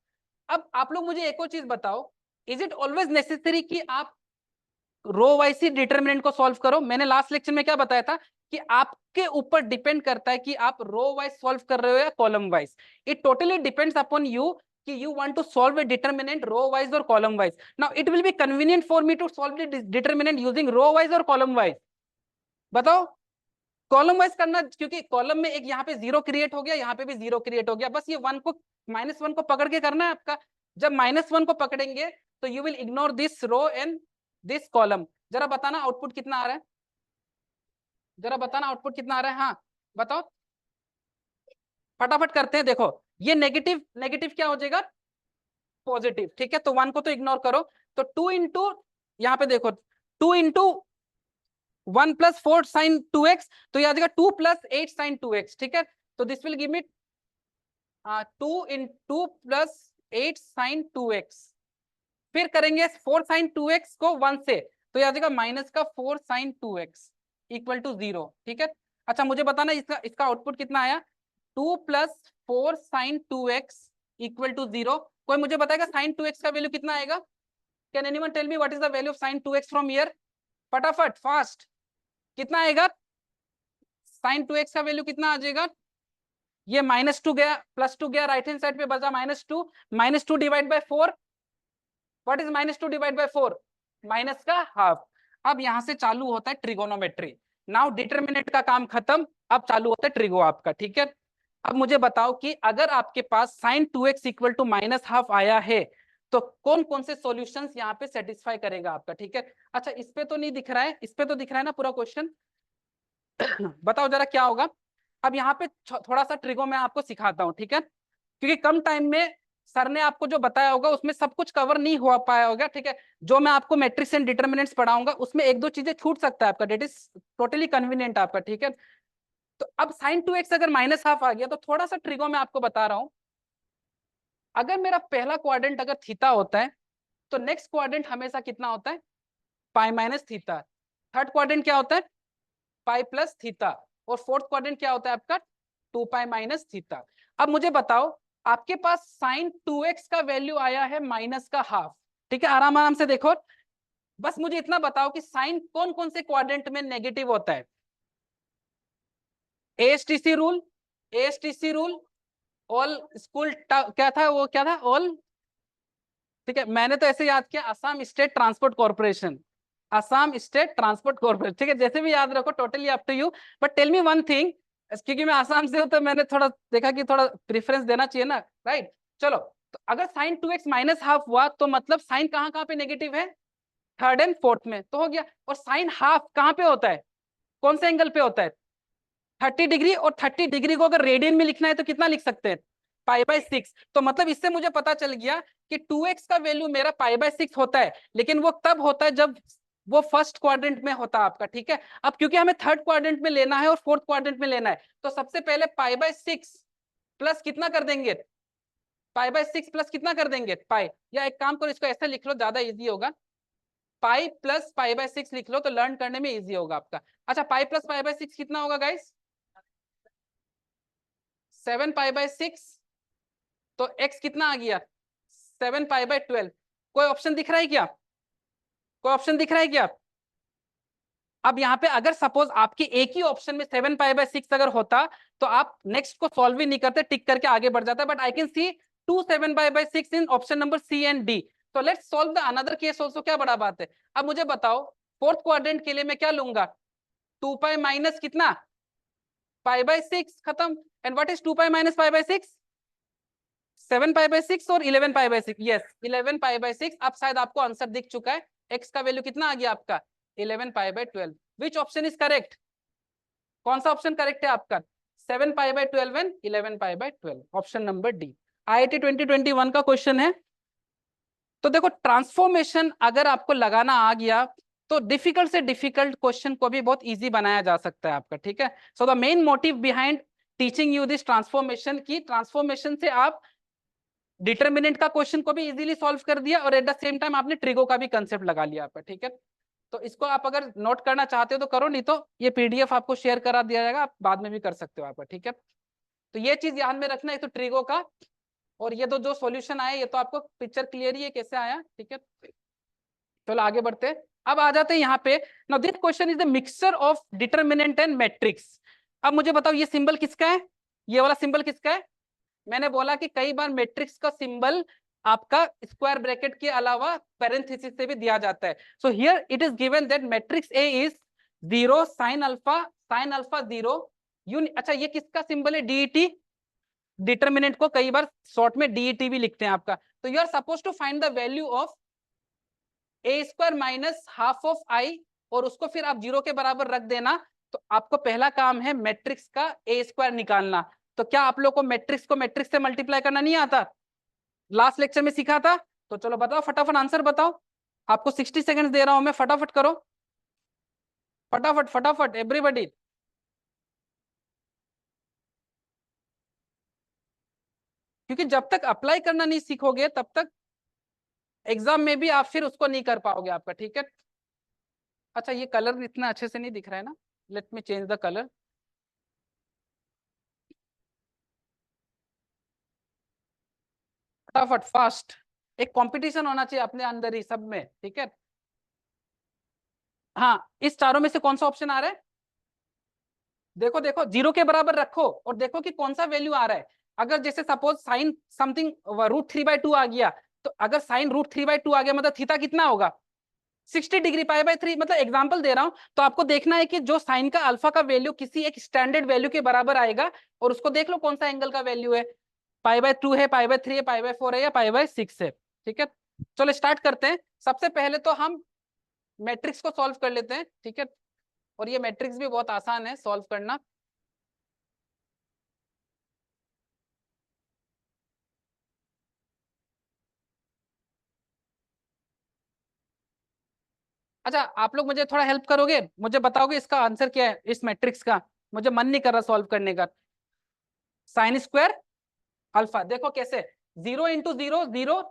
अब आप लोग मुझे एक और चीज बताओ, इज इट ऑलवेज नेसेसरी कि आप रो वाइज ही डिटरमिनेंट को सॉल्व करो? मैंने लास्ट लेक्चर में क्या बताया था कि आपके ऊपर डिपेंड करता है कि आप रो वाइज सॉल्व कर रहे हो या column wise. It totally depends upon you कि you want to solve a determinant row wise or column wise. Now it will be convenient for me to solve the determinant using row wise or column wise. बताओ column wise करना, क्योंकि column में एक यहाँ पे 0 create हो गया, यहाँ पे भी 0 क्रिएट हो गया, बस ये 1 को -1 को पकड़ के करना है आपका। जब -1 को पकड़ेंगे तो you will ignore this row and this column. जरा बताना आउटपुट कितना आ रहा है, जरा बताना आउटपुट कितना आ रहा है, हाँ बताओ फटाफट करते हैं। देखो ये नेगेटिव नेगेटिव क्या हो जाएगा? पॉजिटिव, ठीक है। तो 1 को तो इग्नोर करो, तो 2 इंटू, यहाँ पे देखो 2 इंटू 1 प्लस 4 साइन 2x, तो यह आ जाएगा 2 प्लस 8 साइन 2x, ठीक है। तो this will give me 2 plus 8 sine 2x, फिर करेंगे 4 साइन 2x को 1 से, तो आ जाएगा माइनस का 4 साइन 2x इक्वल टू 0। ठीक है, अच्छा मुझे बताना इसका इसका आउटपुट कितना आया, 2 plus 4 sign 2x equal to 0। कोई मुझे बताएगा साइन 2x का वैल्यू कितना आएगा? Can anyone tell me what is the value of sine 2x from here? फटाफट फास्ट, कितना आएगा? साइन 2x का वैल्यू कितना आ जाएगा? ये -2 गया, +2 गया, राइट हैंड साइड पे बचा -2, -2 divide by 4, what is -2 divide by 4? Minus का हाफ। अब यहां से चालू होता है ट्रिगोनोमेट्री। नाउ डिटरमिनेंट का काम खत्म, अब चालू होता है ट्रिगो आपका। ठीक है, अब मुझे बताओ कि अगर आपके पास साइन 2x इक्वल टू -12 आया है तो कौन कौन से सॉल्यूशंस यहाँ पे सेटिस्फाई करेगा आपका? ठीक है, अच्छा इस पे तो नहीं दिख रहा है, इस पे तो दिख रहा है ना पूरा क्वेश्चन। बताओ जरा क्या होगा। अब यहाँ पे थोड़ा सा ट्रिगो मैं आपको सिखाता हूँ, ठीक है, क्योंकि कम टाइम में सर ने आपको जो बताया होगा उसमें सब कुछ कवर नहीं हुआ पाया होगा। ठीक है, जो मैं आपको मैट्रिक्स एंड डिटरमिनेंट्स पढ़ाऊंगा उसमें एक दो चीजें छूट सकता है आपका, डेट इज टोटली कन्वीनियंट आपका। ठीक है, तो अब साइन 2x अगर -12 आ गया तो थोड़ा सा ट्रिगो मैं आपको बता रहा हूं। अगर मेरा पहला क्वाड्रेंट अगर थीटा होता है तो नेक्स्ट क्वाड्रेंट हमेशा कितना होता है? Pi minus theta. Third quadrant क्या होता है? Pi plus theta. और फोर्थ क्वाड्रेंट क्या होता है आपका? 2 पाई माइनस थीटा। अब मुझे बताओ, आपके पास साइन 2x का वैल्यू आया है माइनस का हाफ। ठीक है, आराम आराम से देखो, बस मुझे इतना बताओ कि साइन कौन कौन से क्वाड्रेंट में नेगेटिव होता है? एएसटीसी रूल, एएसटीसी रूल, ऑल स्कूल क्या था वो, क्या था ऑल? ठीक है, मैंने तो ऐसे याद किया, Assam state transport corporation, Assam state transport corporation. ठीक है, जैसे भी याद रखो, totally up to you. But tell me one thing, क्योंकि मैं असम से हूं तो मैंने थोड़ा देखा कि थोड़ा प्रेफरेंस देना चाहिए ना, राइट? चलो, तो अगर साइन 2x -12 हुआ तो मतलब साइन कहाँ कहाँ पे नेगेटिव है? थर्ड एंड फोर्थ में तो हो गया। और साइन हाफ कहाँ पे होता है? कौन से एंगल पे होता है? 30 डिग्री। और 30 डिग्री को अगर रेडियन में लिखना है तो कितना लिख सकते हैं? पाई/6। तो मतलब इससे मुझे पता चल गया कि 2x का वैल्यू मेरा पाई/6 होता है, लेकिन वो तब होता है जब वो फर्स्ट क्वाड्रेंट में होता है आपका। ठीक है, अब क्योंकि हमें थर्ड क्वाड्रेंट में लेना है और फोर्थ क्वाड्रेंट में लेना है, तो सबसे पहले पाई/6 प्लस कितना कर देंगे? पाई/6 प्लस कितना कर देंगे? पाई। या एक काम करो, इसको ऐसा लिख लो, ज्यादा इजी होगा, पाई प्लस पाई/6 लिख लो तो लर्न करने में इजी होगा आपका। अच्छा, पाई प्लस पाई/6 कितना होगा गाइस? 7 पाई/6। तो x कितना आ गया? 7 पाई/12। कोई ऑप्शन दिख रहा है क्या? कोई ऑप्शन दिख रहा है क्या? अब यहाँ पे अगर सपोज आपके एक ही ऑप्शन में 7 पाई/6 अगर होता तो आप नेक्स्ट को सॉल्व ही नहीं करते, टिक करके आगे बढ़ जाता। बट आई कैन सी 2 7 पाई/6 in option number C and D. तो let's solve the another case also, क्या बड़ा बात है। अब मुझे बताओ, फोर्थ क्वाड्रेंट के लिए मैं क्या लूंगा? 2 पाई माइनस कितना? पाई/6, खत्म। And what is 2 pi minus पाई/6? 7 पाई/6 और 11 पाई/6। यस, 11 पाई/6। अब शायद आपको आंसर दिख चुका है, x का वैल्यू कितना आ गया आपका? 11 पाई/12। Which option is correct? कौन सा ऑप्शन करेक्ट है आपका? 7 पाई/12 एंड 11 पाई/12, ऑप्शन नंबर डी। IIT 2021 का क्वेश्चन है। तो देखो, ट्रांसफॉर्मेशन अगर आपको लगाना आ गया तो डिफिकल्ट से डिफिकल्ट क्वेश्चन को भी बहुत इजी बनाया जा सकता है आपका। ठीक है, so the main motive behind teaching you this transformation, की ट्रांसफॉर्मेशन से आप डिटरमिनेंट का क्वेश्चन को भी इजीली सॉल्व कर दिया और एट द सेम टाइम आपने ट्रिगो का भी कंसेप्ट लगा लिया आपका। ठीक है, तो इसको आप अगर नोट करना चाहते हो तो करो, नहीं तो ये पीडीएफ आपको शेयर करा दिया जाएगा, आप बाद में भी कर सकते हो आपका। ठीक है, तो ये चीज ध्यान में रखना है, तो ट्रिगो का। और ये तो जो सॉल्यूशन आया ये तो आपको पिक्चर क्लियर ही है कैसे आया। ठीक है, चलो आगे बढ़ते हैं। अब आ जाते हैं यहाँ पे। Now this question is the mixture of determinant and matrix. अब मुझे बताओ, ये सिंबल किसका है? ये वाला सिंबल किसका है? मैंने बोला कि कई बार मैट्रिक्स का सिंबल आपका स्क्वायर ब्रैकेट के अलावा पैरेंथेसिस से भी दिया जाता है। So here it is given that matrix A is 0 sine alpha 0 अच्छा, ये किसका सिंबल है? डीईटी। डिटरमिनेंट को कई बार शॉर्ट में डीईटी भी लिखते हैं आपका। तो you are suppose to find the value of A square minus half of I, और उसको फिर आप 0 के बराबर रख देना। तो आपको पहला काम है मैट्रिक्स का ए स्क्वायर निकालना। तो क्या आप लोग को मैट्रिक्स से मल्टीप्लाई करना नहीं आता? लास्ट लेक्चर में सीखा था। तो चलो बताओ, फटाफट आंसर बताओ। आपको 60 सेकंड्स दे रहा हूं मैं, फटाफट करो, फटाफट फटाफट एवरीबॉडी। क्योंकि जब तक अप्लाई करना नहीं सीखोगे तब तक एग्जाम में भी आप फिर उसको नहीं कर पाओगे आपका, ठीक है। अच्छा ये कलर इतना अच्छे से नहीं दिख रहा है ना, let me change the colour. फटाफट फास्ट, एक कंपटीशन होना चाहिए अपने अंदर ही सब में, ठीक है। हाँ इस चारों में से कौन सा ऑप्शन आ रहा है, देखो देखो जीरो के बराबर रखो और देखो कि कौन सा वैल्यू आ रहा है। अगर जैसे सपोज साइन समथिंग √3/2 आ गया, तो अगर साइन √3/2 आ गया मतलब थीटा कितना होगा 60 डिग्री, π/3, मतलब एग्जांपल दे रहा हूं। तो आपको देखना है कि जो साइन का अल्फा का वैल्यू किसी एक स्टैंडर्ड वैल्यू के बराबर आएगा, और उसको देख लो कौन सा एंगल का वैल्यू है, π/2 है, π/3 है, π/4 है या π/6 है, ठीक है। चलो स्टार्ट करते हैं। सबसे पहले तो हम मैट्रिक्स को सॉल्व कर लेते हैं, ठीक है। और ये मैट्रिक्स भी बहुत आसान है सॉल्व करना। अच्छा आप लोग मुझे थोड़ा हेल्प करोगे, मुझे बताओगे इसका आंसर क्या है इस मैट्रिक्स का, मुझे मन नहीं कर रहा सॉल्व करने का। साइन स्क्वायर अल्फा, देखो कैसे, 0 × 0 0,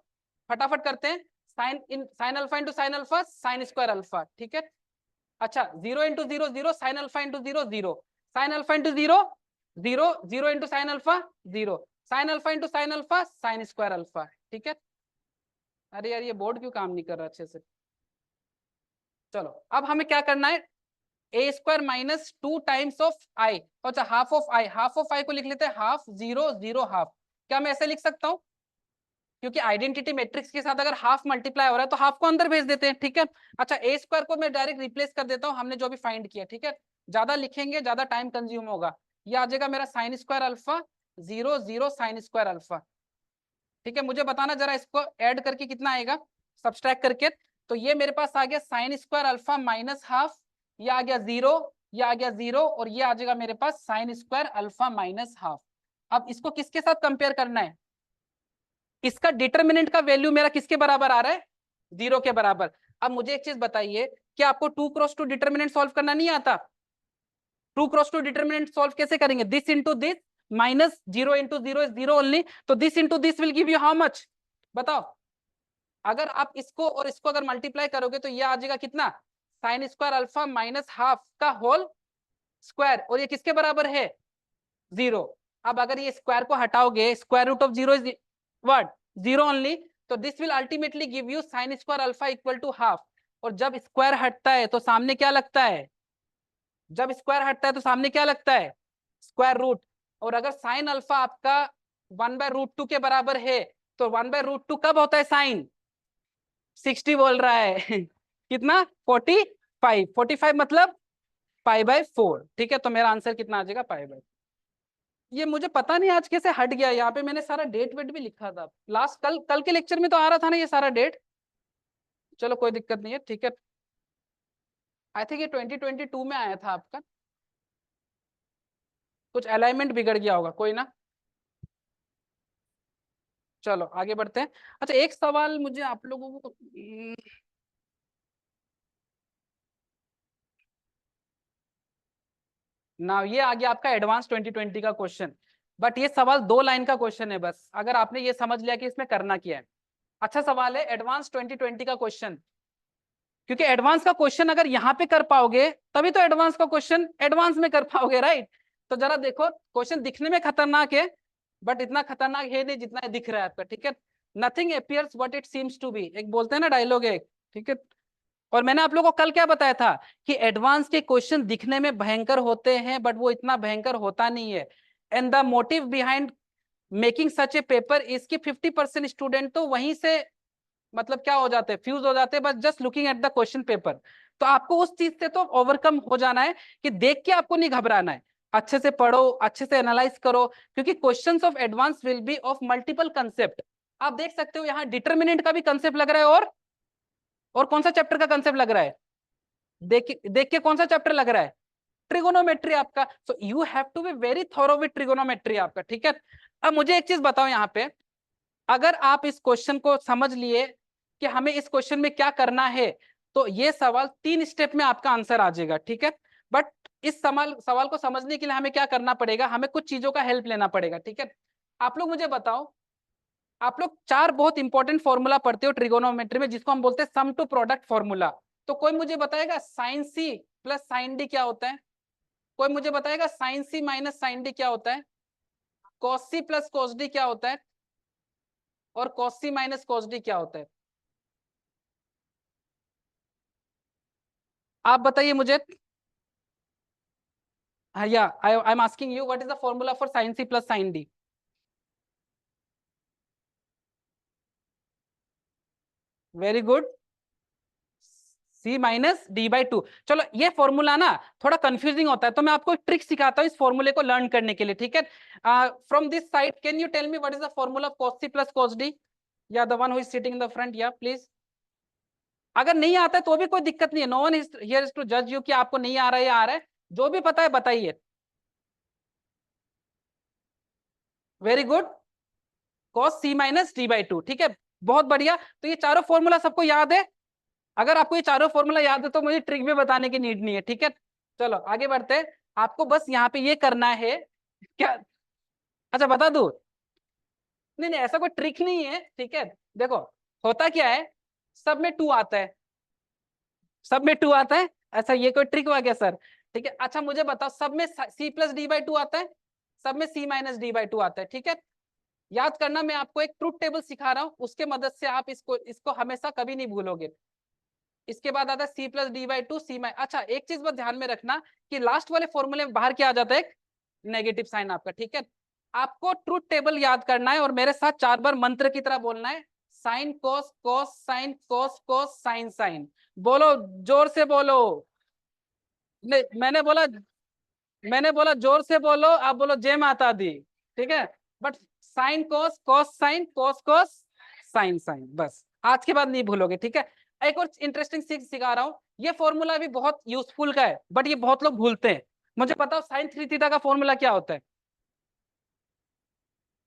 फटाफट करते हैं। Sine alpha into sine alpha, sign square alpha, ठीक है। अच्छा 0 × 0 0, sine alpha into 0 0, sine alpha into 0 0, 0 into sine alpha 0, sine alpha into sine alpha, sign square alpha, ठीक है। अरे यार ये बोर्ड क्यों काम नहीं कर रहा अच्छे से। चलो अब हमें क्या करना है, a² minus 2 times of I, अच्छा half of I, half of I को लिख लेते हैं हाफ, 0 0 हाफ। क्या मैं ऐसे लिख सकता हूँ, क्योंकि आइडेंटिटी मैट्रिक्स के साथ अगर हाफ मल्टीप्लाई हो रहा है तो हाफ को अंदर भेज देते हैं, ठीक है। अच्छा a² को मैं डायरेक्ट रिप्लेस कर देता हूँ हमने जो भी फाइंड किया, ठीक है। ज्यादा लिखेंगे ज्यादा टाइम कंज्यूम होगा। ये आ जाएगा मेरा sign square alpha 0 0 sign square alpha, ठीक है। मुझे बताना जरा इसको ऐड करके कितना आएगा, सब्सट्रैक्ट करके। तो ये मेरे पास आ गया sign square alpha minus half, ये आ गया 0, ये आ गया 0, और ये आ जाएगा मेरे पास sine square alpha minus half. अब इसको किसके साथ कंपेयर करना है, इसका डिटर्मिनेंट का वैल्यू मेरा किसके बराबर आ रहा है, 0 के बराबर। अब मुझे एक चीज बताइए कि आपको 2 × 2 डिटर्मिनेंट सॉल्व करना नहीं आता, 2 × 2 डिटर्मिनेंट सॉल्व कैसे करेंगे, this into this minus 0 × 0 is 0 only, तो this into this will give you how much, बताओ। अगर आप इसको और इसको अगर मल्टीप्लाई करोगे तो ये आ जाएगा कितना, sign square alpha minus half का होल स्क्वायर, और ये किसके बराबर है 0। अब अगर ये स्क्वायर को हटाओगे, square root of 0 is what 0 only, तो this will ultimately give you sine square alpha equal to half. और जब स्क्वायर हटता है तो सामने क्या लगता है, जब स्क्वायर हटता है तो सामने क्या लगता है स्क्वायर रूट। और अगर साइन अल्फा आपका 1/√2 के बराबर है, तो 1/√2 कब होता है साइन, 60 बोल रहा है कितना 45, 45 मतलब π/4, ठीक है। तो मेरा आंसर कितना आ जाएगा π/4। ये मुझे पता नहीं आज कैसे हट गया, यहाँ पे मैंने सारा डेट वेट भी लिखा था लास्ट, कल कल के लेक्चर में तो आ रहा था ना ये सारा डेट। चलो कोई दिक्कत नहीं है, ठीक है। आई थिंक ये 2022 में आया था आपका, कुछ अलाइनमेंट बिगड़ गया होगा, कोई ना। चलो आगे बढ़ते हैं। अच्छा एक सवाल मुझे आप लोगों को ना, ये आ गया आपका एडवांस 2020 का क्वेश्चन, बट ये सवाल 2 लाइन का क्वेश्चन है बस, अगर आपने ये समझ लिया कि इसमें करना क्या है। अच्छा सवाल है एडवांस 2020 का क्वेश्चन, क्योंकि एडवांस का क्वेश्चन अगर यहाँ पे कर पाओगे तभी तो एडवांस का क्वेश्चन एडवांस में कर पाओगे, राइट। तो जरा देखो क्वेश्चन दिखने में खतरनाक है, बट इतना खतरनाक है नहीं जितना दिख रहा है आपका, ठीक है। Nothing appears what it seems to be, एक बोलते हैं ना डायलॉग है, ठीक है। और मैंने आप लोगों को कल क्या बताया था कि एडवांस के क्वेश्चन दिखने में भयंकर होते हैं बट वो इतना भयंकर होता नहीं है। And the motive behind making such A paper इसकी 50% स्टूडेंट तो वहीं से मतलब क्या हो जाते हैं, फ्यूज हो जाते हैं बस just looking at the question paper. तो आपको उस चीज से तो ओवरकम हो जाना है कि देख के आपको नहीं घबराना है, अच्छे से पढ़ो, अच्छे से एनालाइज करो, क्योंकि questions of advance will be of multiple concept. आप देख सकते हो यहाँ डिटर्मिनेंट का भी कंसेप्ट लग रहा है, और कौन सा चैप्टर का कंसेप्ट लग रहा है, देख के कौन सा चैप्टर लग रहा है, ट्रिगोनोमेट्री आपका। So you have to be very thorough with trigonometry आपका, ठीक है। अब मुझे एक चीज बताओ यहाँ पे, अगर आप इस क्वेश्चन को समझ लिए कि हमें इस क्वेश्चन में क्या करना है, तो ये सवाल 3 स्टेप में आपका आंसर आ जाएगा, ठीक है। बट इस सवाल को समझने के लिए हमें क्या करना पड़ेगा, हमें कुछ चीजों का हेल्प लेना पड़ेगा, ठीक है। आप लोग मुझे बताओ आप लोग चार बहुत इंपॉर्टेंट फॉर्मूला पढ़ते हो ट्रिगोनोमेट्री में, जिसको हम बोलते हैं सम टू प्रोडक्ट फॉर्मूला। तो कोई मुझे बताएगा sine C plus sine D क्या होता है? कोई मुझे बताएगा sine C minus sine D क्या होता है? Cos C plus cos D क्या होता है? और cos C minus cos D क्या होता है? आप बताइए मुझे। या I am asking you, what is the formula for sine C plus sine D? Very good, C minus D by two. चलो ये फॉर्मूला ना थोड़ा कंफ्यूजिंग होता है, तो मैं आपको एक ट्रिक सिखाता हूँ इस फॉर्मूले को लर्न करने के लिए, ठीक है? From this side can you tell me what is the formula of cos c plus cos d? या the one who is sitting in the front, या प्लीज। अगर नहीं आता है तो भी कोई दिक्कत नहीं है, no one is here to जज यू कि आपको नहीं आ रहा है या आ रहा है। जो भी पता है बताइए। Very good, cos c minus D by to, ठीक है, बहुत बढ़िया। तो ये चारों फॉर्मूला सबको याद है? अगर आपको ये चारों फॉर्मूला याद है तो मुझे ट्रिक भी बताने की नीड नहीं है, ठीक है? चलो आगे बढ़ते हैं। आपको बस यहाँ पे ये करना है क्या? अच्छा बता दूं? नहीं नहीं, ऐसा कोई ट्रिक नहीं है, ठीक है? देखो होता क्या है, सब में टू आता है, सब में टू आता है। ऐसा ये कोई ट्रिक हुआ क्या सर? ठीक है, अच्छा मुझे बताओ, सब में C plus D by two आता है, सब में C minus D by two आता है, ठीक है? याद करना, मैं आपको एक ट्रूथ टेबल सिखा रहा हूँ, उसके मदद से आप इसको इसको हमेशा कभी नहीं भूलोगे। इसके बाद आता है C plus D by two C माइ। अच्छा एक चीज बस ध्यान में रखना कि लास्ट वाले फॉर्मूले में बाहर क्या आ जाता है, एक नेगेटिव साइन आपका, ठीक है? आपको ट्रूथ टेबल याद करना है और मेरे साथ चार बार मंत्र की तरह बोलना है, sine cos cos sine cos cos sine sine. बोलो, जोर से बोलो। नहीं मैंने बोला जोर से बोलो, आप बोलो जय माता दी, ठीक है? But sine cos cos sine cos cos sine sine, बस आज के बाद नहीं भूलोगे, ठीक है? एक और इंटरेस्टिंग चीज सिखा रहा हूँ, ये फॉर्मूला भी बहुत यूजफुल का है, बट ये बहुत लोग भूलते हैं। मुझे बताओ साइन थ्री थीटा का फॉर्मूला क्या होता है?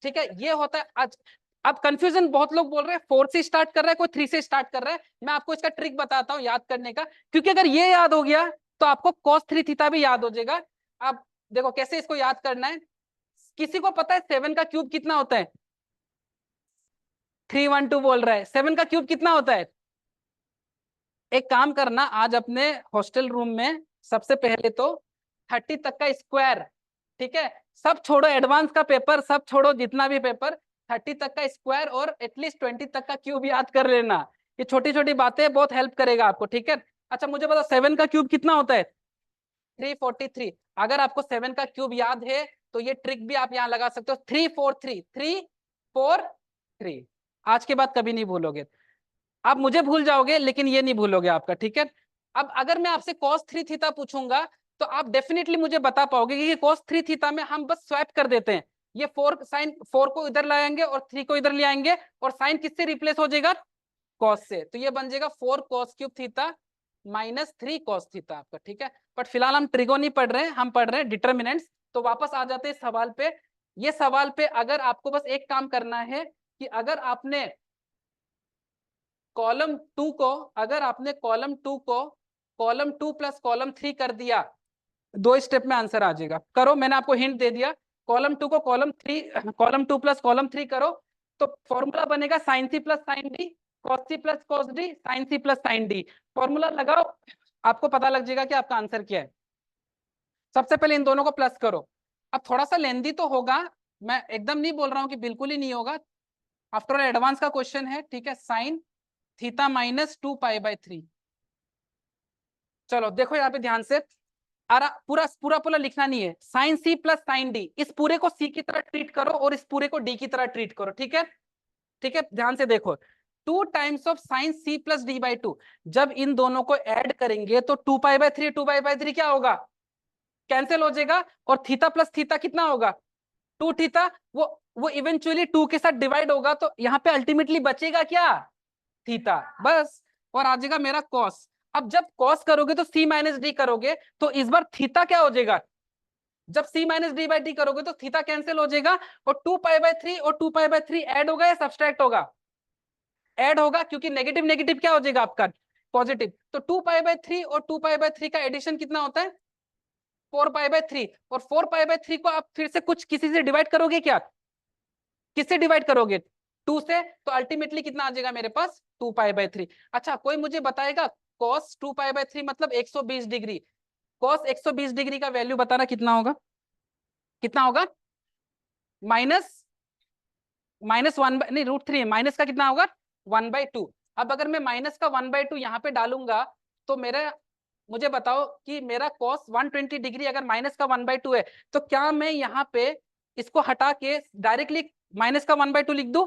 ठीक है, ये होता है आज। अब कंफ्यूजन, बहुत लोग बोल रहे हैं फोर से स्टार्ट कर रहा है, कोई थ्री से स्टार्ट कर रहा है। मैं आपको इसका ट्रिक बताता हूँ याद करने का, क्योंकि अगर ये याद हो गया तो आपको cos थ्री थीटा भी याद हो जाएगा। आप देखो कैसे इसको याद करना है। किसी को पता है सेवन का क्यूब कितना होता है? 312 बोल रहा है, सेवन का क्यूब कितना होता है? एक काम करना, आज अपने हॉस्टल रूम में सबसे पहले तो 30 तक का स्क्वायर, ठीक है, सब छोड़ो, एडवांस का पेपर सब छोड़ो, जितना भी पेपर, 30 तक का स्क्वायर और एटलीस्ट 20 तक का क्यूब याद कर लेना। ये छोटी छोटी बातें बहुत हेल्प करेगा आपको, ठीक है? अच्छा मुझे बताओ सेवन का क्यूब कितना होता है? 343। अगर आपको सेवन का क्यूब याद है तो ये ट्रिक भी आप यहाँ लगा सकते हो, 343 आज के बाद कभी नहीं भूलोगे। आप मुझे भूल जाओगे लेकिन ये नहीं भूलोगे आपका, ठीक है? अब अगर मैं आपसे cos थ्री थीटा पूछूंगा तो आप डेफिनेटली मुझे बता पाओगे कि cos थ्री थीटा में हम बस स्वैप कर देते हैं, ये फोर साइन फोर को इधर लाएंगे और थ्री को इधर ले आएंगे, और साइन किससे रिप्लेस हो जाएगा? cos से। तो ये बन जाएगा 4 cos cube theta minus 3 cos theta आपका, ठीक है? बट फिलहाल हम ट्रिगो नहीं पढ़ रहे हैं, हम पढ़ रहे हैं डिटर्मिनेंट्स। तो वापस आ जाते हैं सवाल पे। ये सवाल पे अगर आपको बस एक काम करना है कि अगर आपने कॉलम टू को, अगर आपने कॉलम टू को column two plus column three कर दिया, दो स्टेप में आंसर आ जाएगा। करो, मैंने आपको हिंट दे दिया, कॉलम टू को column three, column two plus column three करो तो फॉर्मूला बनेगा sine C plus sine D, cos C plus cos D, sine C plus sine D. Formula लगाओ, आपको पता लग जाएगा कि आपका आंसर क्या है। सबसे पहले इन दोनों को प्लस करो। अब थोड़ा सा लेंदी तो होगा, मैं एकदम नहीं बोल रहा हूं कि बिल्कुल ही नहीं होगा, आफ्टर ऑल एडवांस का क्वेश्चन है, ठीक है? Sine theta minus 2 pi by 3। चलो देखो यहाँ पे ध्यान से, पूरा पूरा पूरा लिखना नहीं है, sine C plus sine D, इस पूरे को सी की तरह ट्रीट करो और इस पूरे को डी की तरह ट्रीट करो, ठीक है? ठीक है, ध्यान से देखो, 2 times of sine C plus D by two, जब इन दोनों को ऐड करेंगे तो 2 पाई बाई 3 कैंसिल हो जाएगा, और थीटा प्लस थीटा कितना होगा? 2 थीटा। वो इवेंचुअली 2 के साथ डिवाइड होगा, तो यहाँ पे अल्टीमेटली बचेगा क्या? थीटा, बस। और आ जाएगा मेरा कॉस। अब जब कॉस करोगे तो सी माइनस डी करोगे, तो इस बार थीटा क्या हो जाएगा? जब सी माइनस डी बाई डी करोगे तो थीटा कैंसिल हो जाएगा, और 2 पाई बाई 3 और 2 पाई बाई 3 ऐड होगा या सब्सट्रैक्ट होगा? ऐड होगा, क्योंकि नेगेटिव नेगेटिव क्या हो जाएगा आपका? पॉजिटिव। तो 2 पाई बाई 3 और 2 पाई बाई 3 का एडिशन कितना होता है? 4 पाई बाई 3। और 4 पाई बाई 3 को आप फिर से कुछ किसी से डिवाइड करोगे क्या? किससे डिवाइड करोगे? 2 से, तो अल्टीमेटली कितना आ जाएगा मेरे पास 2π/3। अच्छा, कोई मुझे बताएगा cos 2π/3 मतलब 120 डिग्री, cos 120 डिग्री का वैल्यू बताना कितना होगा, कितना होगा? माइनस माइनस वन बाई, नहीं √3, माइनस का कितना होगा 1/2। अब अगर मैं माइनस का 1/2 यहाँ पे डालूंगा तो मेरा, मुझे बताओ कि मेरा cos 120 डिग्री अगर माइनस का 1/2 है, तो क्या मैं यहाँ पे इसको हटा के डायरेक्टली माइनस का 1/2 लिख दूं?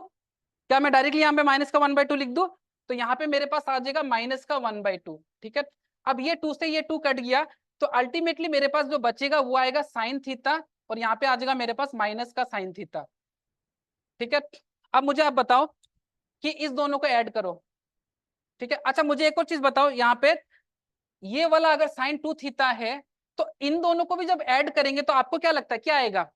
क्या मैं डायरेक्टली यहाँ पे माइनस का 1/2 लिख दूं? तो यहाँ पे मेरे पास आ जाएगा माइनस का 1/2। ठीक है, अब ये 2 से ये 2 कट गया, तो अल्टीमेटली मेरे पास जो बचेगा वो आएगा साइन थीटा, और यहाँ पे आ जाएगा मेरे पास माइनस का साइन थीटा। ठीक है, अब मुझे आप बताओ कि इस दोनों को ऐड करो। ठीक है, अच्छा मुझे एक और चीज बताओ, यहाँ पे ये वाला अगर साइन 2 थीटा है, तो इन दोनों को भी जब ऐड करेंगे तो आपको क्या लगता है क्या आएगा?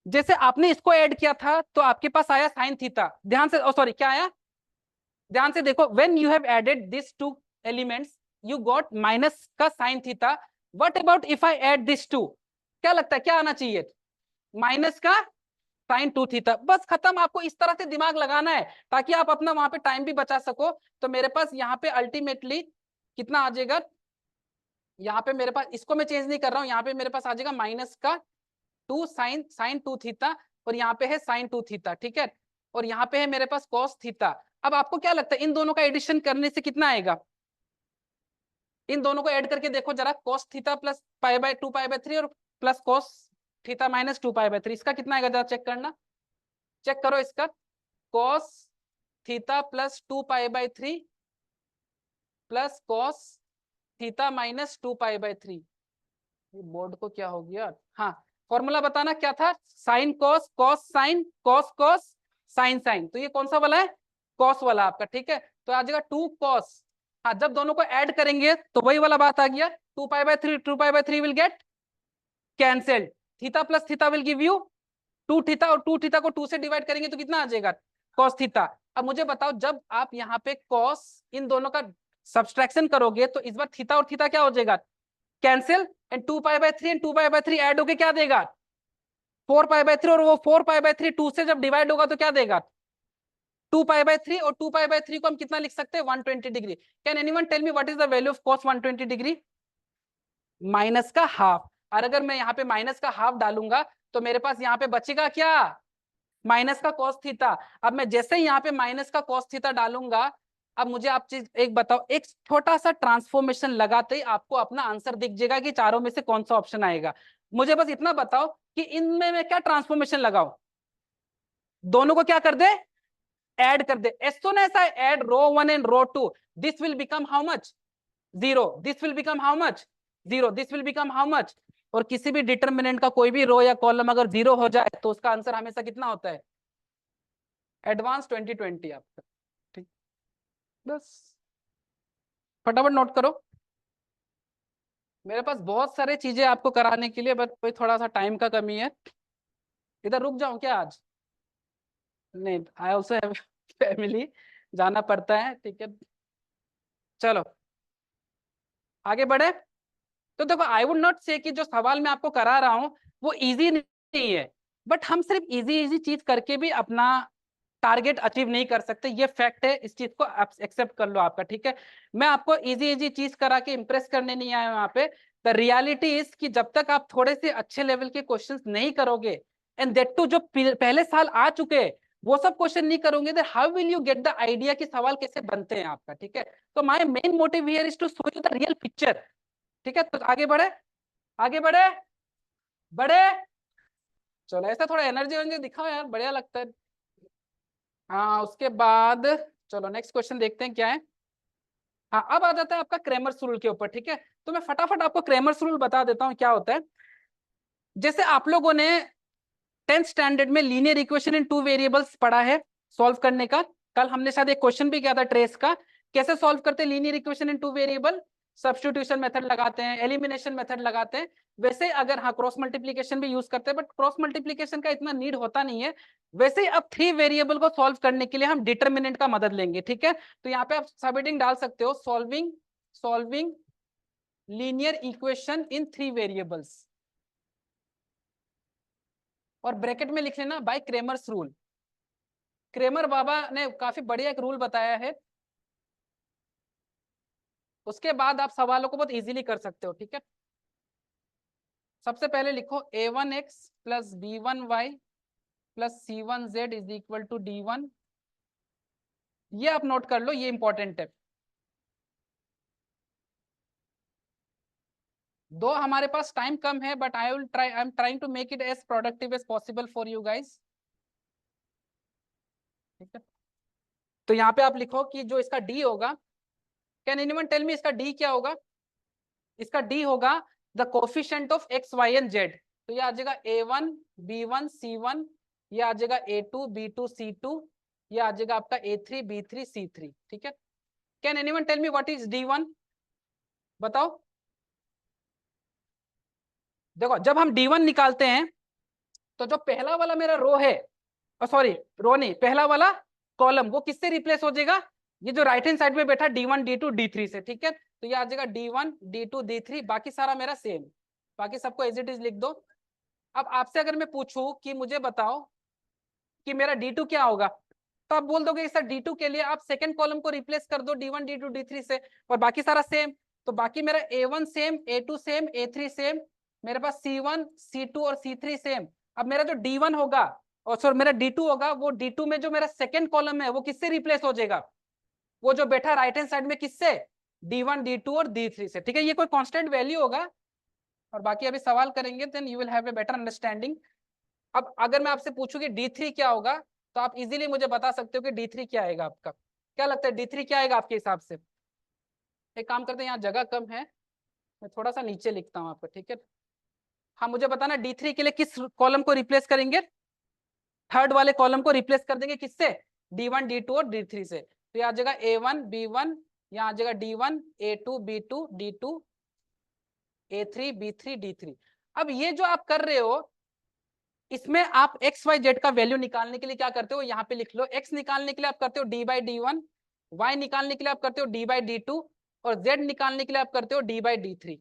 जैसे आपने इसको ऐड किया था तो आपके पास आया साइन थीटा, ध्यान से, सॉरी क्या आया, ध्यान से देखो, when you have added this two elements you got minus का sine theta. What about if I add this two, क्या लगता है क्या आना चाहिए? माइनस का साइन 2 थीटा। बस खत्म, आपको इस तरह से दिमाग लगाना है ताकि आप अपना वहां पे टाइम भी बचा सको। तो मेरे पास यहाँ पे अल्टीमेटली कितना आ जाएगा, यहाँ पे मेरे पास, इसको मैं चेंज नहीं कर रहा हूँ, यहाँ पे मेरे पास आ जाएगा माइनस का 2 साइन 2 थीटा, और यहाँ पे है साइन 2 थीटा। ठीक है, और यहाँ पे है मेरे पास कॉस थीटा। अब आपको क्या लगता है इन दोनों का एडिशन करने से कितना आएगा? इन दोनों को ऐड करके देखो जरा, cos थीटा प्लस π/2π/3 और प्लस cos थीटा माइनस 2π/3, इसका कितना आएगा जरा चेक करना, चेक करो इसका, cos theta plus 2π/3 plus cos theta minus 2π/3। Board को क्या हो गया? हाँ, फॉर्मूला बताना क्या था, sine cos, cos sine, cos cos, sine sine, तो ये कौन सा वाला है? कॉस वाला आपका। ठीक है, तो आ जाएगा 2 कॉस। हाँ, जब दोनों को ऐड करेंगे तो वही वाला बात आ गया, 2π/3 will get cancelled, theta plus theta will give you 2 theta, और 2 थीटा को 2 से डिवाइड करेंगे तो कितना आ जाएगा? Cos theta. अब मुझे बताओ, जब आप यहाँ पे कॉस इन दोनों का सब्सट्रैक्शन करोगे तो इस बार थीटा और थीटा क्या हो जाएगा? कैंसिल, एंड 2π/3 एंड 2π/3 ऐड होके क्या देगा? 4π/3, और वो 4π/3 2 से जब डिवाइड होगा तो क्या देगा? 2π/3, और 2π/3 को हम कितना लिख सकते हैं? 120 degree. Can anyone tell me what is the value of cos 120 degree? Minus का हाफ। और अगर मैं यहाँ पे माइनस का हाफ डालूंगा तो मेरे पास यहाँ पे बचेगा क्या? माइनस का cos थीटा। अब मैं जैसे ही यहाँ पे माइनस का cos थीटा डालूंगा, अब मुझे आप चीज एक बताओ, एक छोटा सा ट्रांसफॉर्मेशन लगाते ही आपको अपना आंसर दिख जाएगा कि चारों में से कौन सा ऑप्शन आएगा। मुझे बस इतना बताओ कि इनमें मैं क्या ट्रांसफॉर्मेशन लगाऊं? दोनों को क्या कर दे? ऐड कर दे। As soon as I add row 1 and row 2, this will become how much? 0। This will become how much? 0। This will become how much? और किसी भी डिटर्मिनेंट का कोई भी रो या कॉलम अगर 0 हो जाए तो उसका आंसर हमेशा कितना होता है? एडवांस 2020 आपका। ठीक, बस फटाफट नोट करो, मेरे पास बहुत सारे चीजें आपको कराने के लिए, बट कोई थोड़ा सा टाइम का कमी है। इधर रुक जाऊं क्या आज? नहीं, आई ऑल्सो हैव फैमिली, जाना पड़ता है। ठीक है, चलो आगे बढ़े। तो देखो, आई वुड नॉट से कि जो सवाल मैं आपको करा रहा हूं वो इजी नहीं है, बट हम सिर्फ इजी इजी चीज करके भी अपना टारगेट अचीव नहीं कर सकते, ये फैक्ट है, इस चीज को आप एक्सेप्ट कर लो आपका। ठीक है, मैं आपको इजी इजी चीज करा के इंप्रेस करने नहीं आया वहां पे। द रियलिटी इज कि जब तक आप थोड़े से अच्छे लेवल के क्वेश्चंस नहीं करोगे, एंड दैट टू जो पहले साल आ चुके हैं वो सब क्वेश्चन नहीं करोगे, then how will you get the idea कि सवाल कैसे बनते हैं आपका। ठीक है, तो my main motive here is to show you the real picture. ठीक है, तो आगे बढ़े, आगे बढ़े, बढ़े, चलो ऐसा थोड़ा एनर्जी वनर्जी दिखाओ यार, बढ़िया लगता है। हाँ, उसके बाद चलो नेक्स्ट क्वेश्चन देखते हैं क्या है। हाँ, अब आ जाता है आपका क्रेमर्स रूल के ऊपर। ठीक है, तो मैं फटाफट आपको क्रेमर्स रूल बता देता हूँ क्या होता है। जैसे आप लोगों ने 10th स्टैंडर्ड में लीनियर इक्वेशन इन 2 वेरिएबल्स पढ़ा है सॉल्व करने का, कल हमने शायद एक क्वेश्चन भी किया था ट्रेस का, कैसे सॉल्व करते हैं linear equation in 2 variable? Substitution method लगाते हैं, एलिमिनेशन मेथड लगाते हैं। वैसे अगर हाँ क्रॉस मल्टीप्लीकेशन भी यूज करते हैं, बट क्रॉस मल्टीप्लीकेशन का इतना नीड होता नहीं है। वैसे ही अब 3 वेरिएबल को सॉल्व करने के लिए हम डिटर्मिनेंट का मदद लेंगे। ठीक है, तो यहाँ पे आप सबहेडिंग डाल सकते हो, solving solving linear equation in 3 variables, और ब्रैकेट में लिख लेना बाय क्रेमर्स रूल। क्रेमर बाबा ने काफी बढ़िया एक रूल बताया है, उसके बाद आप सवालों को बहुत इजीली कर सकते हो, ठीक है। सबसे पहले लिखो a1x plus b1y plus c1z is equal to d1। ये आप नोट कर लो, ये इंपॉर्टेंट है। दो हमारे पास टाइम कम है, but I am trying to make it as productive as possible for you guys, ठीक है। तो यहाँ पे आप लिखो कि जो इसका डी होगा, कैन एनीवन टेल मी इसका डी क्या होगा? इसका डी होगा the coefficient of x Y and Z. तो ये आ जाएगा a1 b1 c1, ये आ जाएगा a2 b2 c2, ये आ जाएगा आपका a3 b3 c3, ठीक है। Can anyone tell me what is d1? बताओ। देखो जब हम d1 निकालते हैं तो जो पहला वाला मेरा रो है, सॉरी रो नहीं, पहला वाला कॉलम, वो किससे रिप्लेस हो जाएगा? ये जो राइट हैंड साइड में बैठा d1 d2 d3 से, ठीक है। तो ये आ जाएगा d1 d2 d3, बाकी सारा मेरा सेम, बाकी सबको एज इट इज लिख दो। अब आपसे अगर मैं पूछूं कि मुझे बताओ कि मेरा d2 क्या होगा, तो आप बोल दोगे सर d2 के लिए आप सेकंड कॉलम को रिप्लेस कर दो d1 d2 d3 से, और बाकी सारा सेम। तो बाकी मेरा a1 same, a2 same, a3 same, मेरे पास c1 c2 और c3 सेम। अब मेरा जो d1 होगा, और सॉरी मेरा d2 होगा, वो d2 में जो मेरा सेकंड कॉलम है वो किससे रिप्लेस हो जाएगा? वो जो बैठा राइट हैंड साइड में किससे? d1 d2 और d3 से, ठीक है। ये कोई कांस्टेंट वैल्यू होगा, और बाकी अभी सवाल करेंगे, then you will have a better understanding. अब अगर मैं आपसे पूछूं कि d3 क्या होगा, तो आप इजीली मुझे बता सकते हो कि d3 क्या आएगा आपका। क्या लगता है d3 क्या आएगा आपके हिसाब से? एक काम करते हैं, यहाँ जगह कम है, मैं थोड़ा सा नीचे लिखता हूँ आपको, ठीक है। हाँ मुझे बताना d3 के लिए किस कॉलम को रिप्लेस करेंगे? थर्ड वाले कॉलम को रिप्लेस कर देंगे किससे? d1 d2 और d3 से। तो यहाँ आ जाएगा a1 b1, यहाँ आ जाएगा d1 a2 b2 d2 a3 b3 d3। अब ये जो आप कर रहे हो, इसमें आप एक्स वाई जेड का वैल्यू निकालने के लिए क्या करते हो, यहाँ पे लिख लो। एक्स निकालने के लिए आप करते हो डी बाई d1, वाई निकालने के लिए आप करते हो डी बाई d2, और जेड निकालने के लिए आप करते हो डी बाई d3।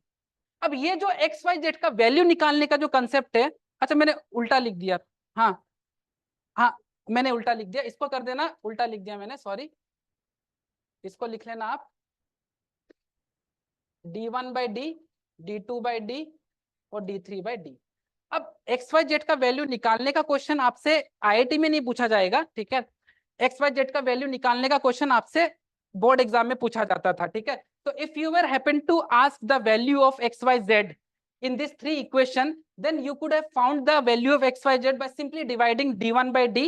अब ये जो एक्स वाई जेड का वैल्यू निकालने का जो कंसेप्ट है, अच्छा मैंने उल्टा लिख दिया, हाँ हाँ मैंने उल्टा लिख दिया, इसको कर देना, उल्टा लिख दिया मैंने, सॉरी। इसको लिख लेना आप d1 by D, d2 by D और d3 बाई डी। अब एक्स वाई जेड का वैल्यू निकालने का क्वेश्चन आपसे आईआईटी में नहीं पूछा जाएगा, ठीक है। एक्स वाई जेड का वैल्यू निकालने का क्वेश्चन आपसे बोर्ड एग्जाम में पूछा जाता था, ठीक है। तो if you were happen to ask the value of x y z in these three equation, then you could have found the value of x y z by simply dividing d1 by d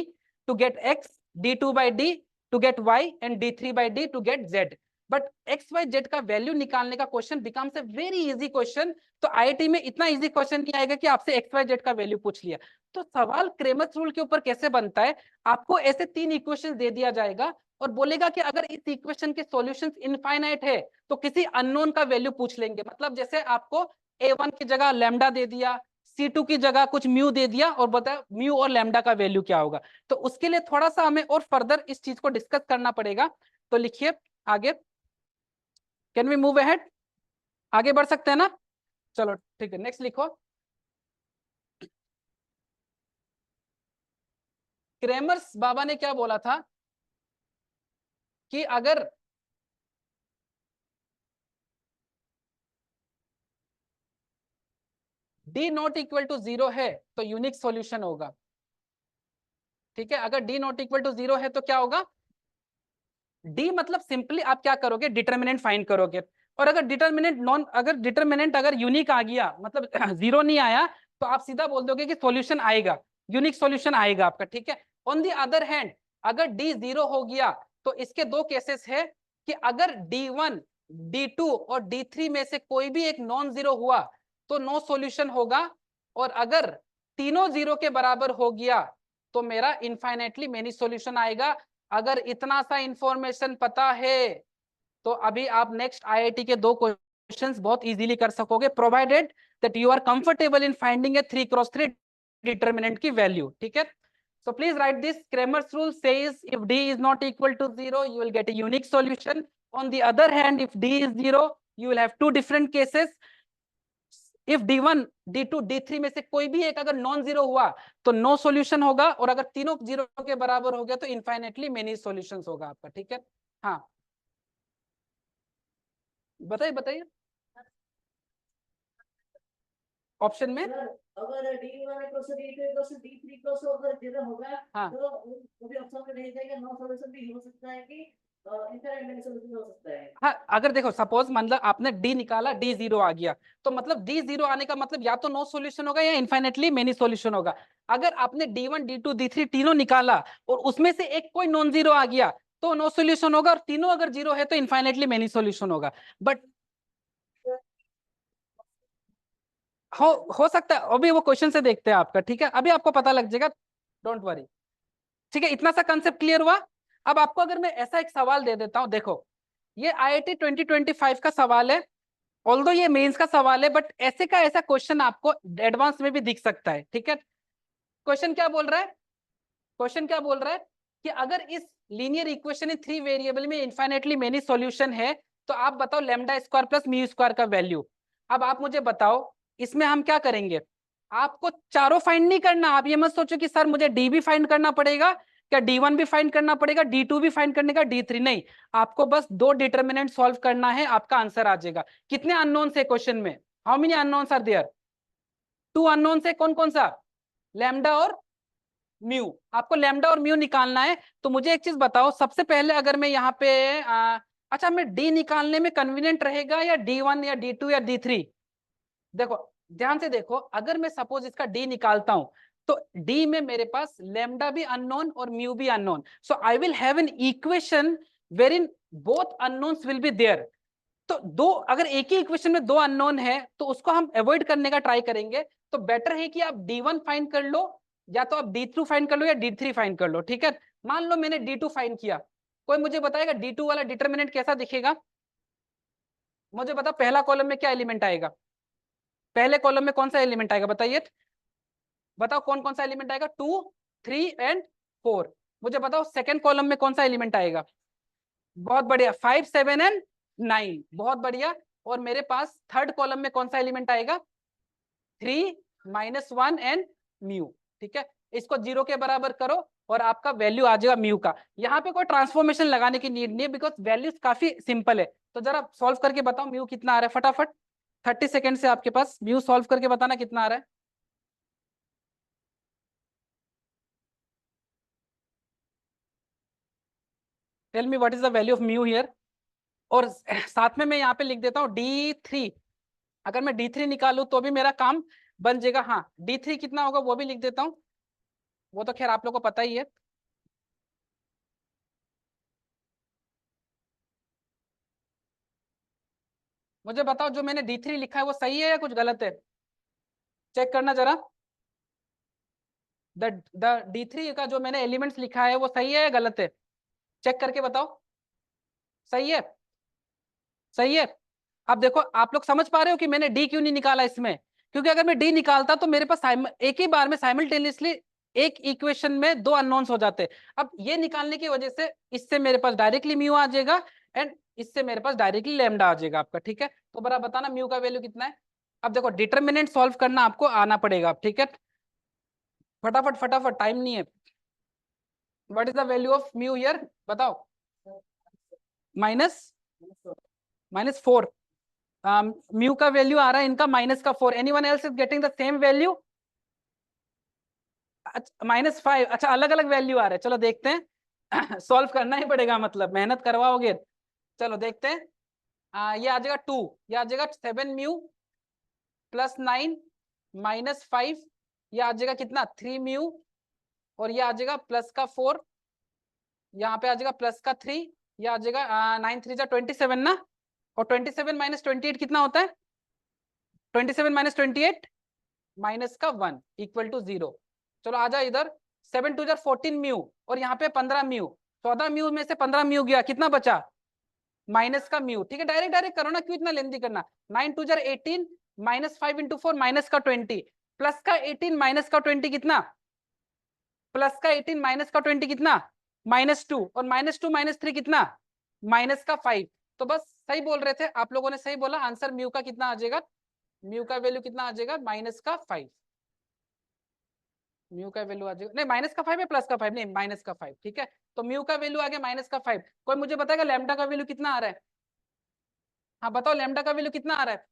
to get x, d2 by d to get y and d3 by d to get z। But x y z का value निकालने का question becomes a very easy question. तो IIT में इतना easy question नहीं आएगा कि आपसे एक्स वाई जेड का वैल्यू पूछ लिया। तो सवाल क्रेमर्स रूल के ऊपर कैसे बनता है, आपको ऐसे तीन इक्वेशन दे दिया जाएगा और बोलेगा कि अगर इस इक्वेशन के सॉल्यूशंस इनफाइनाइट है तो किसी अननोन का वैल्यू पूछ लेंगे। मतलब जैसे आपको a1 की जगह लैम्डा दे दिया, c2 की जगह कुछ म्यू दे दिया, और बताया म्यू और लैम्डा का वैल्यू क्या होगा। तो उसके लिए थोड़ा सा हमें और फर्दर इस चीज को डिस्कस करना पड़ेगा। तो लिखिए आगे, कैन वी मूव अहेड, आगे बढ़ सकते हैं ना? चलो ठीक है, नेक्स्ट लिखो। क्रेमर्स बाबा ने क्या बोला था कि अगर d नॉट इक्वल टू 0 है तो यूनिक सॉल्यूशन होगा, ठीक है। अगर d नॉट इक्वल टू 0 है तो क्या होगा? d मतलब सिंपली आप क्या करोगे, डिटर्मिनेंट फाइंड करोगे। और अगर डिटर्मिनेंट अगर यूनिक आ गया, मतलब जीरो नहीं आया, तो आप सीधा बोल दोगे कि सॉल्यूशन आएगा, यूनिक सॉल्यूशन आएगा आपका, ठीक है। ऑन द अदर हैंड अगर d 0 हो गया तो इसके दो केसेस है कि अगर d1 d2 और d3 में से कोई भी एक नॉन जीरो हुआ तो नो सॉल्यूशन होगा, और अगर तीनों जीरो के बराबर हो गया तो मेरा इनफाइनाइटली मेनी सॉल्यूशन आएगा। अगर इतना सा इंफॉर्मेशन पता है तो अभी आप नेक्स्ट आईआईटी के दो क्वेश्चंस बहुत इजीली कर सकोगे, provided that you are comfortable in finding a 3x3 determinant की वैल्यू, ठीक है। So please write this. Cramer's rule says if d is not equal to 0, you will get a unique solution. On the other hand, if d is 0, you will have two different cases. If D1 D2 D3 में से कोई भी एक अगर non zero हुआ तो no solution होगा, और अगर तीनों जीरो के बराबर हो गया तो इनफाइनेटली मेनी सॉल्यूशंस होगा आपका। ठीक है, हाँ बताइए बताइए ऑप्शन में। अगर D1 equal to D2 equal to D3 equal to अगर जीरो होगा हाँ तो वो भी ऑप्शन में नहीं जाएगा, नो सॉल्यूशन भी हो सकता है कि इनफाइनाइट मेनी सॉल्यूशन हो सकता है। हाँ, अगर देखो सपोज मतलब आपने डी निकाला, डी जीरो आ गया, तो मतलब डी जीरो आने का मतलब या तो नो सॉल्यूशन होगा या इनफाइनेटली मेनी सॉल्यूशन होगा। अगर आपने D1 D2 D3 तीनों निकाला और उसमें से एक कोई नॉन जीरो आ गया तो नो सॉल्यूशन होगा, और तीनों अगर जीरो है तो इनफाइनेटली मेनी सॉल्यूशन होगा। बट हो सकता है, अभी वो क्वेश्चन से देखते हैं आपका। ठीक है, अभी आपको पता लग जाएगा, डोंट वरी। ठीक है, इतना सा कंसेप्ट क्लियर हुआ। अब आपको अगर मैं ऐसा एक सवाल दे देता हूं, देखो ये IIT 2025 का सवाल है, ऑल्दो ये मेंस का सवाल है, बट ऐसे का ऐसा क्वेश्चन आपको एडवांस में भी दिख सकता है। ठीक है, क्वेश्चन क्या बोल रहा है, क्वेश्चन क्या बोल रहा है कि अगर इस लीनियर इक्वेशन इन 3 वेरिएबल में इनफाइनेटली मेनी सॉल्यूशन है तो आप बताओ lambda square plus mu square का वैल्यू। अब आप मुझे बताओ इसमें हम क्या करेंगे, आपको चारों फाइंड नहीं करना। आप ये मत सोचो कि सर मुझे डी भी फाइंड करना पड़ेगा, क्या D1 भी फाइंड करना पड़ेगा, D2 भी फाइंड करने का, D3 नहीं। आपको बस दो डिटर्मिनेंट सॉल्व करना है, आपका आंसर आ जाएगा। कितने अननोन से क्वेश्चन में, how many unknowns are there, 2 unknown से, कौन कौन सा, लैम्डा और म्यू। आपको लैम्डा और म्यू निकालना है। तो मुझे एक चीज बताओ, सबसे पहले अगर मैं यहाँ पे अच्छा मैं डी निकालने में कन्वीनियंट रहेगा या D1 या D2 या D3। देखो ध्यान से देखो, अगर मैं सपोज इसका डी निकालता हूं तो डी में मेरे पास लैम्डा भी अननोन और म्यू भी unknown, so I will have an equation where in both unknowns will be there. तो दो, अगर एक ही इक्वेशन में दो अननोन है तो उसको हम अवॉइड करने का ट्राई करेंगे। तो बेटर है कि आप D1 फाइंड कर लो, या तो आप D2 फाइंड कर लो या D3 फाइंड कर लो। ठीक है, मान लो मैंने D2 फाइंड किया, कोई मुझे बताएगा D2 वाला डिटर्मिनेंट कैसा दिखेगा, मुझे बता पहला कॉलम में क्या एलिमेंट आएगा, पहले कॉलम में कौन सा एलिमेंट आएगा बताइए, बताओ कौन कौन सा एलिमेंट आएगा, 2 3 एंड 4। मुझे बताओ सेकंड कॉलम में कौन सा एलिमेंट आएगा, बहुत बढ़िया, 5 7 एंड 9, बहुत बढ़िया। और मेरे पास थर्ड कॉलम में कौन सा एलिमेंट आएगा, 3 -1 एंड म्यू। ठीक है, इसको जीरो के बराबर करो और आपका वैल्यू आ जाएगा म्यू का। यहाँ पे कोई ट्रांसफॉर्मेशन लगाने की नीड नहीं है, बिकॉज वैल्यूज काफी सिंपल है। तो जरा सॉल्व करके बताओ म्यू कितना आ रहा है फटाफट, 30 सेकेंड से आपके पास, म्यू सॉल्व करके बताना कितना आ रहा है। Tell me what is the value of mu here. और साथ में मैं यहाँ पे लिख देता हूँ D3, अगर मैं D3 निकालू तो भी मेरा काम बन जाएगा। हाँ D3 कितना होगा वो भी लिख देता हूँ, वो तो खैर आप लोगों को पता ही है। मुझे बताओ जो मैंने D3 लिखा है वो सही है या कुछ गलत है, चेक करना जरा। द द D3 का जो मैंने एलिमेंट्स लिखा है वो सही है या गलत है, चेक करके बताओ। सही है, सही है। अब देखो आप लोग समझ पा रहे हो कि मैंने डी क्यों नहीं निकाला इसमें, क्योंकि अगर मैं डी निकालता तो मेरे पास एक ही बार में साइमल्टेनियसली एक इक्वेशन में दो अननोन्स हो जाते। अब ये निकालने की वजह से इससे मेरे पास डायरेक्टली म्यू आ जाएगा एंड इससे मेरे पास डायरेक्टली लैम्डा आ जाएगा आपका। ठीक है, तो बड़ा बताना म्यू का वैल्यू कितना है। अब देखो डिटर्मिनेंट सॉल्व करना आपको आना पड़ेगा। ठीक है, फटाफट फटाफट, टाइम नहीं है। What is the value of mu here, बताओ। माइनस -4, म्यू का वैल्यू आ रहा है इनका -4। Anyone else is getting the same value, -5। अच्छा अलग अलग वैल्यू आ रहे हैं, चलो देखते हैं। सॉल्व करना ही पड़ेगा, मतलब मेहनत करवाओगे। चलो देखते हैं, ये आ जाएगा 2, ये आ जाएगा 7 म्यू +9 -5, ये आ जाएगा कितना 3 म्यू, और ये आ जाएगा प्लस का 4, यहाँ पे आ जाएगा प्लस का 3, ये आ जाएगा 9 3 27 ना, और 27 -28 कितना होता है, 27 -28 माइनस का 1 इक्वल टू 0। चलो आ जाओ इधर, 7 2 14 म्यू, और यहाँ पे 15 म्यू, 14 म्यू में से 15 म्यू गया, कितना बचा, माइनस का म्यू। ठीक है, डायरेक्ट डायरेक्ट करो ना, क्यों इतना लेंथी करना। 9 2 18 -5 × 4 माइनस का 20, प्लस का 18 माइनस का 20 कितना, प्लस का 18 माइनस का 20 कितना, -2, और -2 -3 कितना, -5। तो बस सही बोल रहे थे आप लोगों ने, सही बोला, आंसर म्यू का कितना आ जाएगा म्यू का वैल्यू कितना आ जाएगा -5, म्यू का वैल्यू आ जाएगा, नहीं -5 है +5 नहीं -5, ठीक है। तो म्यू का वैल्यू आ गया -5। कोई मुझे बताएगा लैम्डा का वैल्यू कितना आ रहा है? हाँ बताओ लैम्डा का वैल्यू कितना आ रहा है?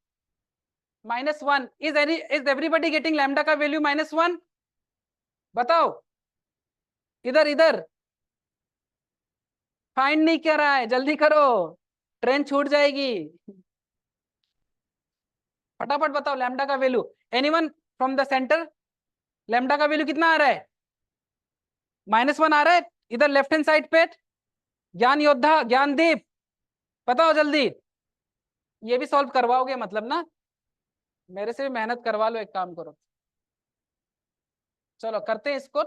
-1। इज एवरीबडी गेटिंग लैम्डा का वैल्यू -1? बताओ, इधर इधर फाइंड नहीं कर रहा है, जल्दी करो, ट्रेन छूट जाएगी। फटाफट बताओ लैम्डा का value, anyone from the centre, lambda का वैल्यू कितना आ रहा है? -1 आ रहा है इधर लेफ्ट हैंड साइड पे। ज्ञान योद्धा ज्ञानदीप बताओ जल्दी, ये भी सॉल्व करवाओगे मतलब ना, मेरे से भी मेहनत करवा लो, एक काम करो, चलो करते हैं इसको।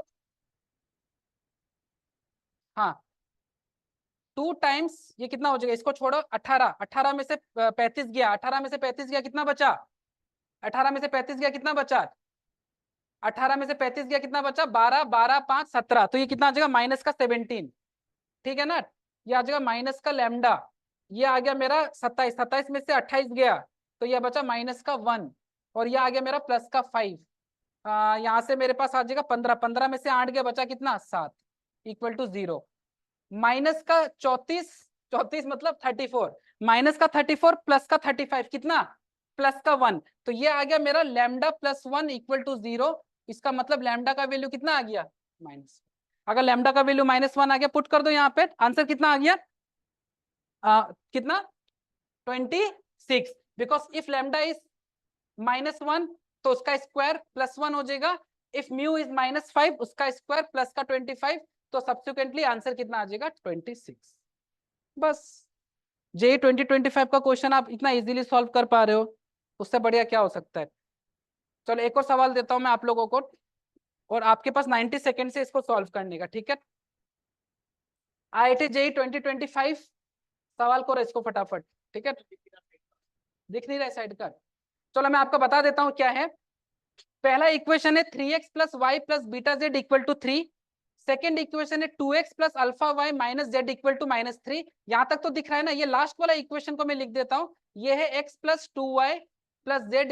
हाँ 2 टाइम्स ये कितना हो जाएगा, इसको छोड़ो, 18, 18 में से 35 गया, 18 में से 35 गया कितना बचा? 18 में से 35 गया कितना बचा? 18 में से 35 गया कितना बचा? 12, 12, 5, 17, तो ये कितना आ जाएगा -17, ठीक है ना। ये आ जाएगा माइनस का लैम्डा, ये आ गया मेरा 27, 27 में से 28 गया तो ये बचा -1, और ये आ गया मेरा +5। यहाँ से मेरे पास आ जाएगा 15, 15 में से 8 गया, बचा कितना? 7, = 0। माइनस का 34, 34 मतलब 34, माइनस का 34 प्लस का 35 कितना? +1, तो ये आ गया मेरा लैम्डा +1 = 0। इसका मतलब लैम्डा का वैल्यू कितना आ गया? माइनस। अगर लैम्डा का वैल्यू -1 आ गया, पुट कर दो यहाँ पे, आंसर कितना आ गया? कितना? 26, बिकॉज इफ लैम्डा इज -1 तो उसका स्क्वायर +1 हो जाएगा, इफ म्यू इज -5 उसका स्क्वायर प्लस का 25, तो सब्सिक्वेंटली आंसर कितना आ जाएगा? 26। बस जे 2025 का क्वेश्चन आप इतना इजीली सॉल्व कर पा रहे हो, उससे बढ़िया क्या हो सकता है। चलो एक और सवाल देता हूं मैं आप लोगों को, और आपके पास 90 सेकेंड से इसको सॉल्व करने का, ठीक है। IIT JEE 2025 सवाल करो इसको फटाफट, ठीक है। दिख नहीं रहा है साइड का, चलो मैं आपको बता देता हूं क्या है। पहला इक्वेशन है 3x + y + βz = 3। Second equation है 2x + α y - z = -3। यहां तक तो दिख रहा है ना। ये लास्ट वाला इक्वेशन को मैं लिख देता हूं, ये है x + 2y +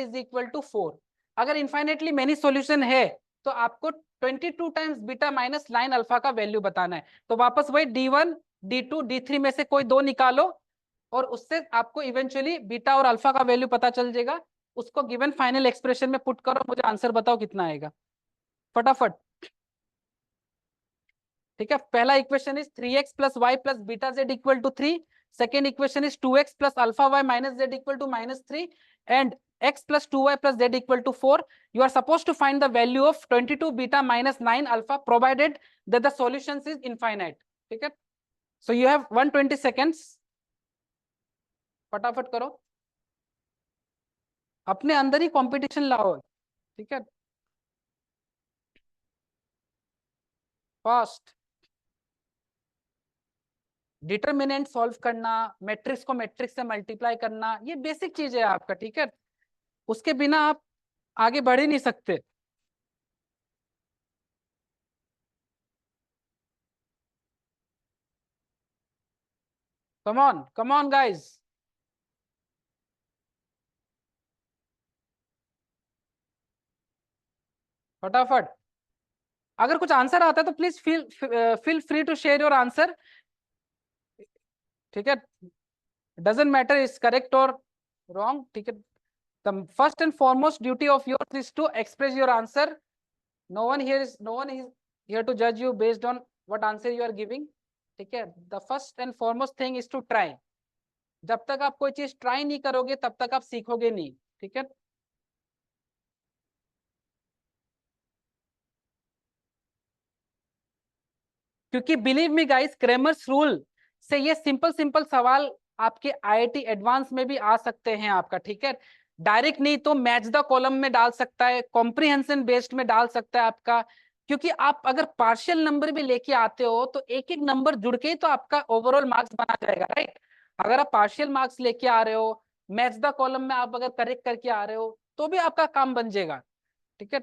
z = 4। अगर इनफाइनेटली मेनी सॉल्यूशन है तो आपको 22 times beta minus line alpha का वैल्यू बताना है। तो वापस वही d1 d2 d3 में से कोई दो निकालो, और उससे आपको इवेंचुअली बीटा और अल्फा का वैल्यू पता चल जाएगा। उसको गिवन फाइनल एक्सप्रेशन में पुट करो, मुझे आंसर बताओ कितना आएगा फटाफट, ठीक है। पहला equation is 3x + y + βz = 3। Second equation is 2x + α y - z = -3 and x + 2y + z = 4। You are supposed to find the value of 22 beta - 9 alpha provided that the solutions is infinite, ठीक है। So you have 120 seconds, फटाफट करो, अपने अंदर ही competition लाओ, ठीक है, fast. Determinant solve करना, मैट्रिक्स को मैट्रिक्स से मल्टीप्लाई करना, ये बेसिक चीज है आपका, ठीक है। उसके बिना आप आगे बढ़ ही नहीं सकते। कम ऑन गाइस, फटाफट। अगर कुछ आंसर आता है तो please feel free to share your answer, ठीक है। डजेंट मैटर इज करेक्ट और रॉन्ग, ठीक है। The first and foremost duty of yours is to express your answer. No one is here to जज you based on what answer you are giving, ठीक है। The first and foremost thing is to try. जब तक आप कोई चीज try नहीं करोगे तब तक आप सीखोगे नहीं, ठीक है। क्योंकि believe me guys, Cramer's rule से ये सिंपल सिंपल सवाल आपके आईआईटी एडवांस में भी आ सकते हैं आपका, ठीक है। डायरेक्ट नहीं तो मैच द कॉलम में डाल सकता है, कॉम्प्रिहेंशन बेस्ड में डाल सकता है आपका। क्योंकि आप अगर पार्शियल नंबर भी लेके आते हो तो एक एक नंबर जुड़ के ही तो आपका ओवरऑल मार्क्स बना जाएगा, राइट। अगर आप पार्शियल मार्क्स लेके आ रहे हो, मैच द कॉलम में आप अगर करेक्ट करके आ रहे हो तो भी आपका काम बन जाएगा, ठीक है।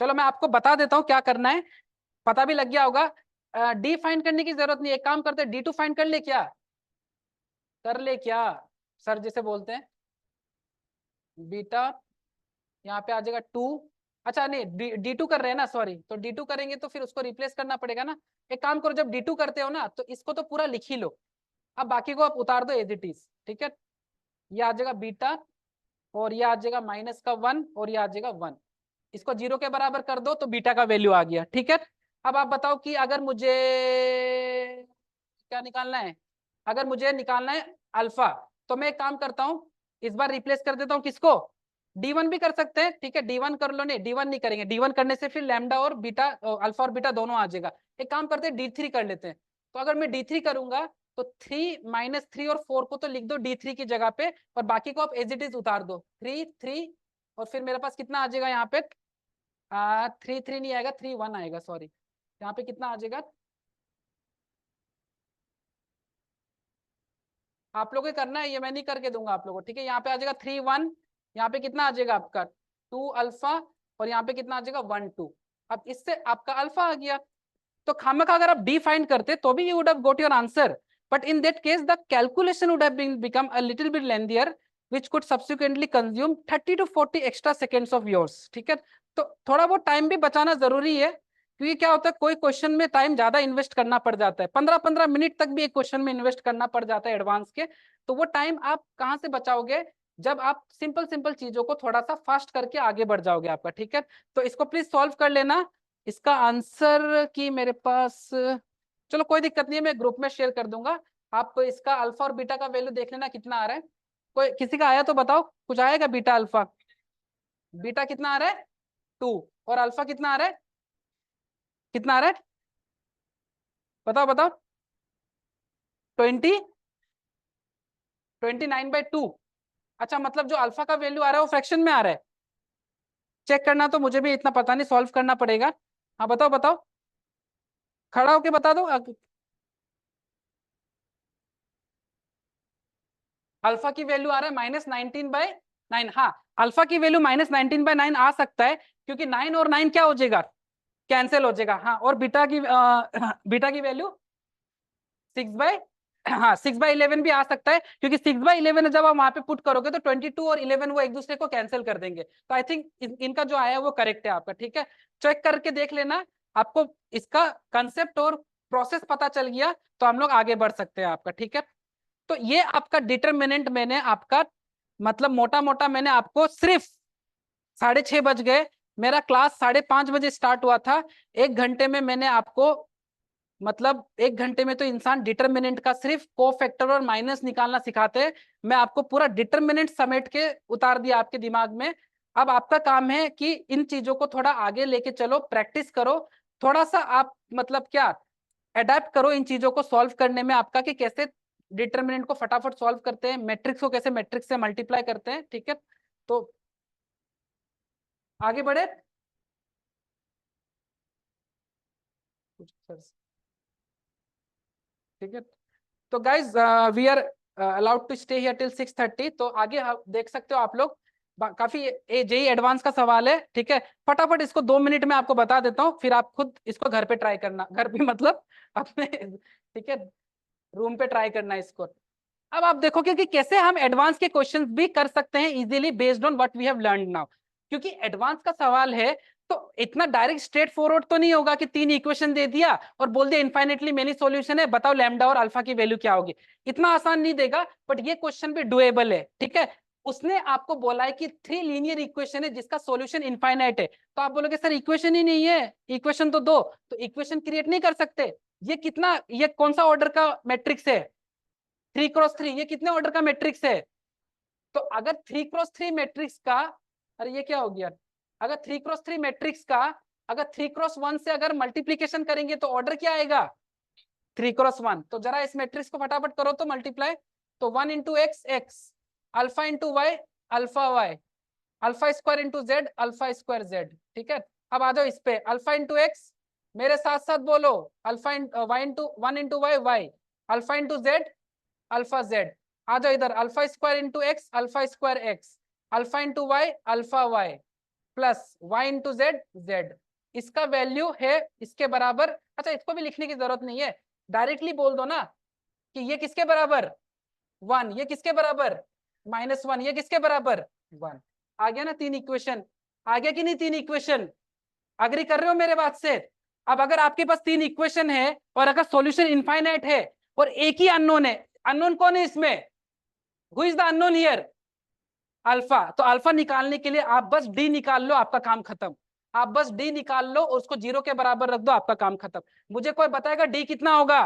चलो मैं आपको बता देता हूँ क्या करना है। पता भी लग गया होगा। डी फाइंड करने की जरूरत नहीं, एक काम करते हैं D2 फाइंड कर ले क्या, कर ले क्या सर जिसे बोलते हैं बीटा, यहाँ पे आ जाएगा 2। अच्छा नहीं D2 कर रहे हैं ना, सॉरी, तो D2 करेंगे तो फिर उसको रिप्लेस करना पड़ेगा ना। एक काम करो, जब D2 करते हो ना तो इसको तो पूरा लिख ही लो, अब बाकी को आप उतार दो एज इट इज, ठीक है। ये आ जाएगा बीटा और ये आ जाएगा -1 और ये आ जाएगा 1, इसको 0 के बराबर कर दो तो बीटा का वैल्यू आ गया, ठीक है। अब आप बताओ कि अगर मुझे क्या निकालना है, अगर मुझे निकालना है अल्फा, तो मैं एक काम करता हूं, इस बार रिप्लेस कर देता हूं किसको, D1 भी कर सकते हैं, ठीक है, D1 कर लो, नहीं D1 नहीं करेंगे, D1 करने से फिर लैम्डा और बीटा, अल्फा और बीटा दोनों आ जाएगा। एक काम करते हैं D3 कर लेते हैं, तो अगर मैं D3 करूंगा तो 3 -3 और 4 को तो लिख दो D3 की जगह पे, और बाकी को आप एज इट इज उतार दो, 3 3, और फिर मेरे पास कितना आ जाएगा यहाँ पे, 3 3 नहीं आएगा, 3 1 आएगा, सॉरी, यहाँ पे कितना आ जाएगा, आप लोगों को करना है, ये मैं नहीं करके दूंगा आप लोगों को, ठीक है। यहाँ पे आ जाएगा 3 1, यहाँ पे कितना आ जाएगा आपका 2 अल्फा, और यहाँ पे कितना आ जाएगा 1 2, अब इससे आपका अल्फा आ गया। तो खामखा अगर आप डी फाइंड करते तो भी you would have got your answer, but in that case the calculation would have been become a little bit lengthier which could subsequently consume 30 to 40 extra seconds of yours, ठीक है। तो थोड़ा बहुत time भी बचाना जरूरी है, क्योंकि क्या होता है कोई क्वेश्चन में टाइम ज्यादा इन्वेस्ट करना पड़ जाता है, 15-15 मिनट तक भी एक क्वेश्चन में इन्वेस्ट करना पड़ जाता है एडवांस के, तो वो टाइम आप कहाँ से बचाओगे, जब आप सिंपल सिंपल चीजों को थोड़ा सा फास्ट करके आगे बढ़ जाओगे आपका, ठीक है। तो इसको प्लीज सॉल्व कर लेना, इसका आंसर की मेरे पास, चलो कोई दिक्कत नहीं है, मैं ग्रुप में शेयर कर दूंगा, आप इसका अल्फा और बीटा का वैल्यू देख लेना कितना आ रहा है, कोई किसी का आया तो बताओ, कुछ आएगा बीटा अल्फा, बीटा कितना आ रहा है 2, और अल्फा कितना आ रहा है, कितना आ रहा है, बताओ बताओ, 20 29/2, अच्छा मतलब जो अल्फा का वैल्यू आ रहा है वो फ्रैक्शन में आ रहा है, चेक करना, तो मुझे भी इतना पता नहीं, सॉल्व करना पड़ेगा। हाँ बताओ बताओ, खड़ा होके बता दो, अल्फा की वैल्यू आ रहा है -19/9, हाँ अल्फा की वैल्यू -19/9 आ सकता है, क्योंकि 9 और 9 क्या हो जाएगा, कैंसिल हो जाएगा, हाँ, और बीटा की बीटा की वैल्यू 6 हाँ 6/11 भी आ सकता है, क्योंकि 6/11 जब आप वहां पे पुट करोगे तो 22 और 11 वो एक दूसरे को कैंसिल कर देंगे, तो आई थिंक इनका जो आया है वो करेक्ट है आपका, ठीक है। चेक करके देख लेना, आपको इसका कंसेप्ट और प्रोसेस पता चल गया तो हम लोग आगे बढ़ सकते हैं आपका, ठीक है। तो ये आपका डिटरमिनेंट मैंने आपका, मतलब मोटा मोटा मैंने आपको सिर्फ 6:30 बज गए, मेरा क्लास 5:30 बजे स्टार्ट हुआ था, 1 घंटे में मैंने आपको, मतलब 1 घंटे में तो इंसान डिटरमिनेंट का सिर्फ कोफैक्टर और माइनस निकालना सिखाते हैं, मैं आपको पूरा डिटरमिनेंट समेट के उतार दिया आपके दिमाग में। अब आपका काम है कि इन चीजों को थोड़ा आगे लेके चलो, प्रैक्टिस करो, थोड़ा सा आप मतलब क्या अडेप्ट करो इन चीजों को सॉल्व करने में आपका, कि कैसे डिटरमिनेंट को फटाफट सॉल्व करते हैं, मैट्रिक्स को कैसे मैट्रिक्स से मल्टीप्लाई करते हैं, ठीक है। तो आगे बढ़े, ठीक है। तो guys we are allowed to stay here till 6:30, तो आगे देख सकते हो आप लोग, काफी जेई एडवांस का सवाल है, ठीक है। फटाफट इसको 2 मिनट में आपको बता देता हूँ, फिर आप खुद इसको घर पे ट्राई करना, घर पे मतलब अपने, ठीक है, रूम पे ट्राई करना इसको। अब आप देखोगे कि कैसे हम एडवांस के क्वेश्चंस भी कर सकते हैं easily based on what we have learned now, क्योंकि एडवांस का सवाल है तो इतना डायरेक्ट स्ट्रेट फॉरवर्ड तो नहीं होगा कि 3 इक्वेशन दे दिया और बोल दिया इनफाइनेटली मेनी सॉल्यूशन है, बताओ लैम्डा और अल्फा की वैल्यू क्या होगी, इतना आसान नहीं देगा, बट ये क्वेश्चन भी डुएबल है, ठीक है। उसने आपको बोला है कि 3 लीनियर इक्वेशन है जिसका सॉल्यूशन इनफाइनाइट है, तो आप बोलोगे सर इक्वेशन ही नहीं है, इक्वेशन तो दो, तो इक्वेशन क्रिएट नहीं कर सकते, ये कितना, ये कौन सा ऑर्डर का मैट्रिक्स है, 3x3, ये कितने ऑर्डर का मैट्रिक्स है, तो अगर 3x3 मैट्रिक्स का, अरे ये क्या हो गया, अगर 3x3 मैट्रिक्स का अगर 3x1 से अगर मल्टीप्लीकेशन करेंगे तो ऑर्डर क्या आएगा 3x1, तो जरा इस मैट्रिक्स को फटाफट करो तो मल्टीप्लाई, तो 1 into x x, alpha into Y alpha y, alpha square into Z alpha square z, ठीक है। अब आ जाओ इस पे, अल्फा इंटू एक्स, मेरे साथ साथ बोलो, alpha Y into 1 into Y Y, alpha into Z alpha Z, आ जाओ इधर, alpha square into X alpha square X, alpha into Y alpha Y, plus Y into Z Z, इसका value है इसके बराबर। अच्छा, इसको भी लिखने की जरूरत नहीं है, डायरेक्टली बोल दो ना कि ये किसके बराबर 1, ये किसके बराबर -1, ये किसके बराबर 1। आ गया ना 3 इक्वेशन, आ गया कि नहीं 3 इक्वेशन? अग्री कर रहे हो मेरे बात से? अब अगर आपके पास 3 इक्वेशन है और अगर सॉल्यूशन इनफाइनाइट है और एक ही अननोन है, अननोन कौन है इसमें? Who is the unknown here? Alpha. तो अल्फा निकालने के लिए आप बस डी निकाल लो, आपका काम खत्म। आप बस डी निकाल लो और उसको 0 के बराबर रख दो, आपका काम खत्म। मुझे कोई बताएगा डी कितना होगा?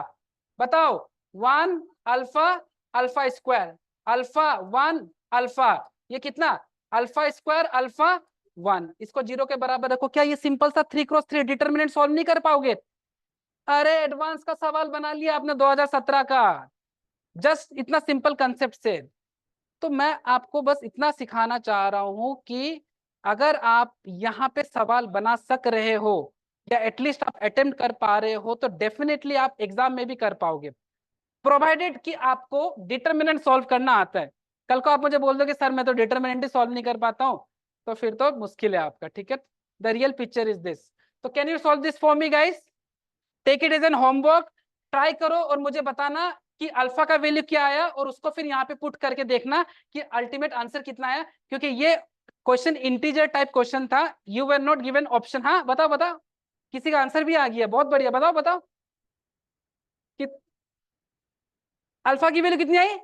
बताओ। 1 alpha, alpha square, alpha 1 alpha, ये कितना? Alpha square alpha 1। इसको 0 के बराबर रखो। क्या ये सिंपल सा 3x3 डिटरमिनेंट सॉल्व नहीं कर पाओगे? अरे एडवांस का सवाल बना लिया आपने 2017 का, जस्ट इतना सिंपल कंसेप्ट से। तो मैं आपको बस इतना सिखाना चाह रहा हूं कि अगर आप यहाँ पे सवाल बना सक रहे हो या एटलीस्ट आप अटेम्प्ट कर पा रहे हो तो डेफिनेटली आप एग्जाम में भी कर पाओगे, प्रोवाइडेड कि आपको डिटरमिनेंट सॉल्व करना आता है। कल को आप मुझे बोल दो कि सर मैं तो डिटरमिनेंट ही सॉल्व नहीं कर पाता हूं, तो फिर तो मुश्किल है आपका। ठीक है, the real picture is this. तो can you solve this for me guys? Take it as an homework, try करो और मुझे बताना कि अल्फा का वैल्यू क्या आया, और उसको फिर यहाँ पे पुट करके देखना कि अल्टीमेट आंसर कितना आया, क्योंकि ये क्वेश्चन इंटीजर टाइप क्वेश्चन था। You were not given option. हाँ बताओ बताओ, किसी का आंसर भी आ गया, बहुत बढ़िया। बताओ बताओ कि अल्फा की वैल्यू कितनी आई?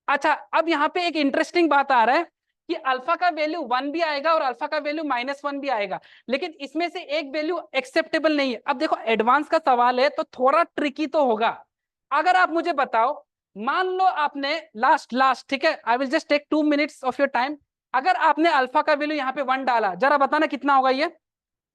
अच्छा, अब यहाँ पे एक इंटरेस्टिंग बात आ रहा है कि अल्फा का वैल्यू 1 भी आएगा और अल्फा का वैल्यू -1 भी आएगा, लेकिन इसमें से एक वैल्यू एक्सेप्टेबल नहीं है। अब देखो एडवांस का सवाल है तो थोड़ा ट्रिकी तो होगा। अगर आप मुझे बताओ, मान लो आपने लास्ट ठीक है, I will just take 2 minutes of your time. अगर आपने अल्फा का वैल्यू यहाँ पे 1 डाला, जरा बताना कितना होगा ये?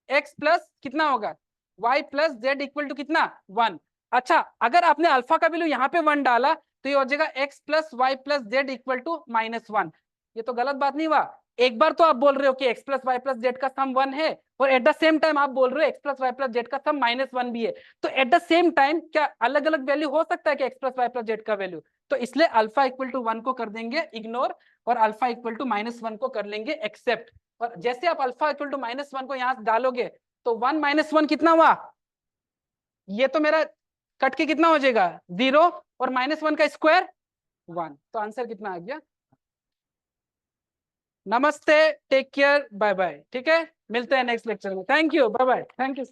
x प्लस कितना होगा? y plus z equal to कितना? 1। अच्छा, अगर आपने अल्फा का वैल्यू यहाँ पे 1 डाला तो ये हो जाएगा x plus y plus z equal to -1। ये तो गलत बात नहीं हुआ? एक बार तो आप बोल रहे हो कि x plus y plus z का सम 1 है, और एट द सेम टाइम आप बोल रहे हो x plus y plus z का सम -1 भी है। तो एट द सेम टाइम क्या अलग अलग वैल्यू हो सकता है कि x plus y plus z का वैल्यू? तो इसलिए अल्फा इक्वल टू 1 को कर देंगे इग्नोर, और अल्फा इक्वल टू -1 को कर लेंगे एक्सेप्ट। और जैसे आप अल्फा इक्वल टू -1 को यहाँ डालोगे तो 1 - 1 कितना हुआ? ये तो मेरा कट के कितना हो जाएगा? 0, और -1 का स्क्वायर 1। तो आंसर कितना आ गया? नमस्ते, टेक केयर, बाय बाय। ठीक है, मिलते हैं नेक्स्ट लेक्चर में। Thank you, bye bye, thank you.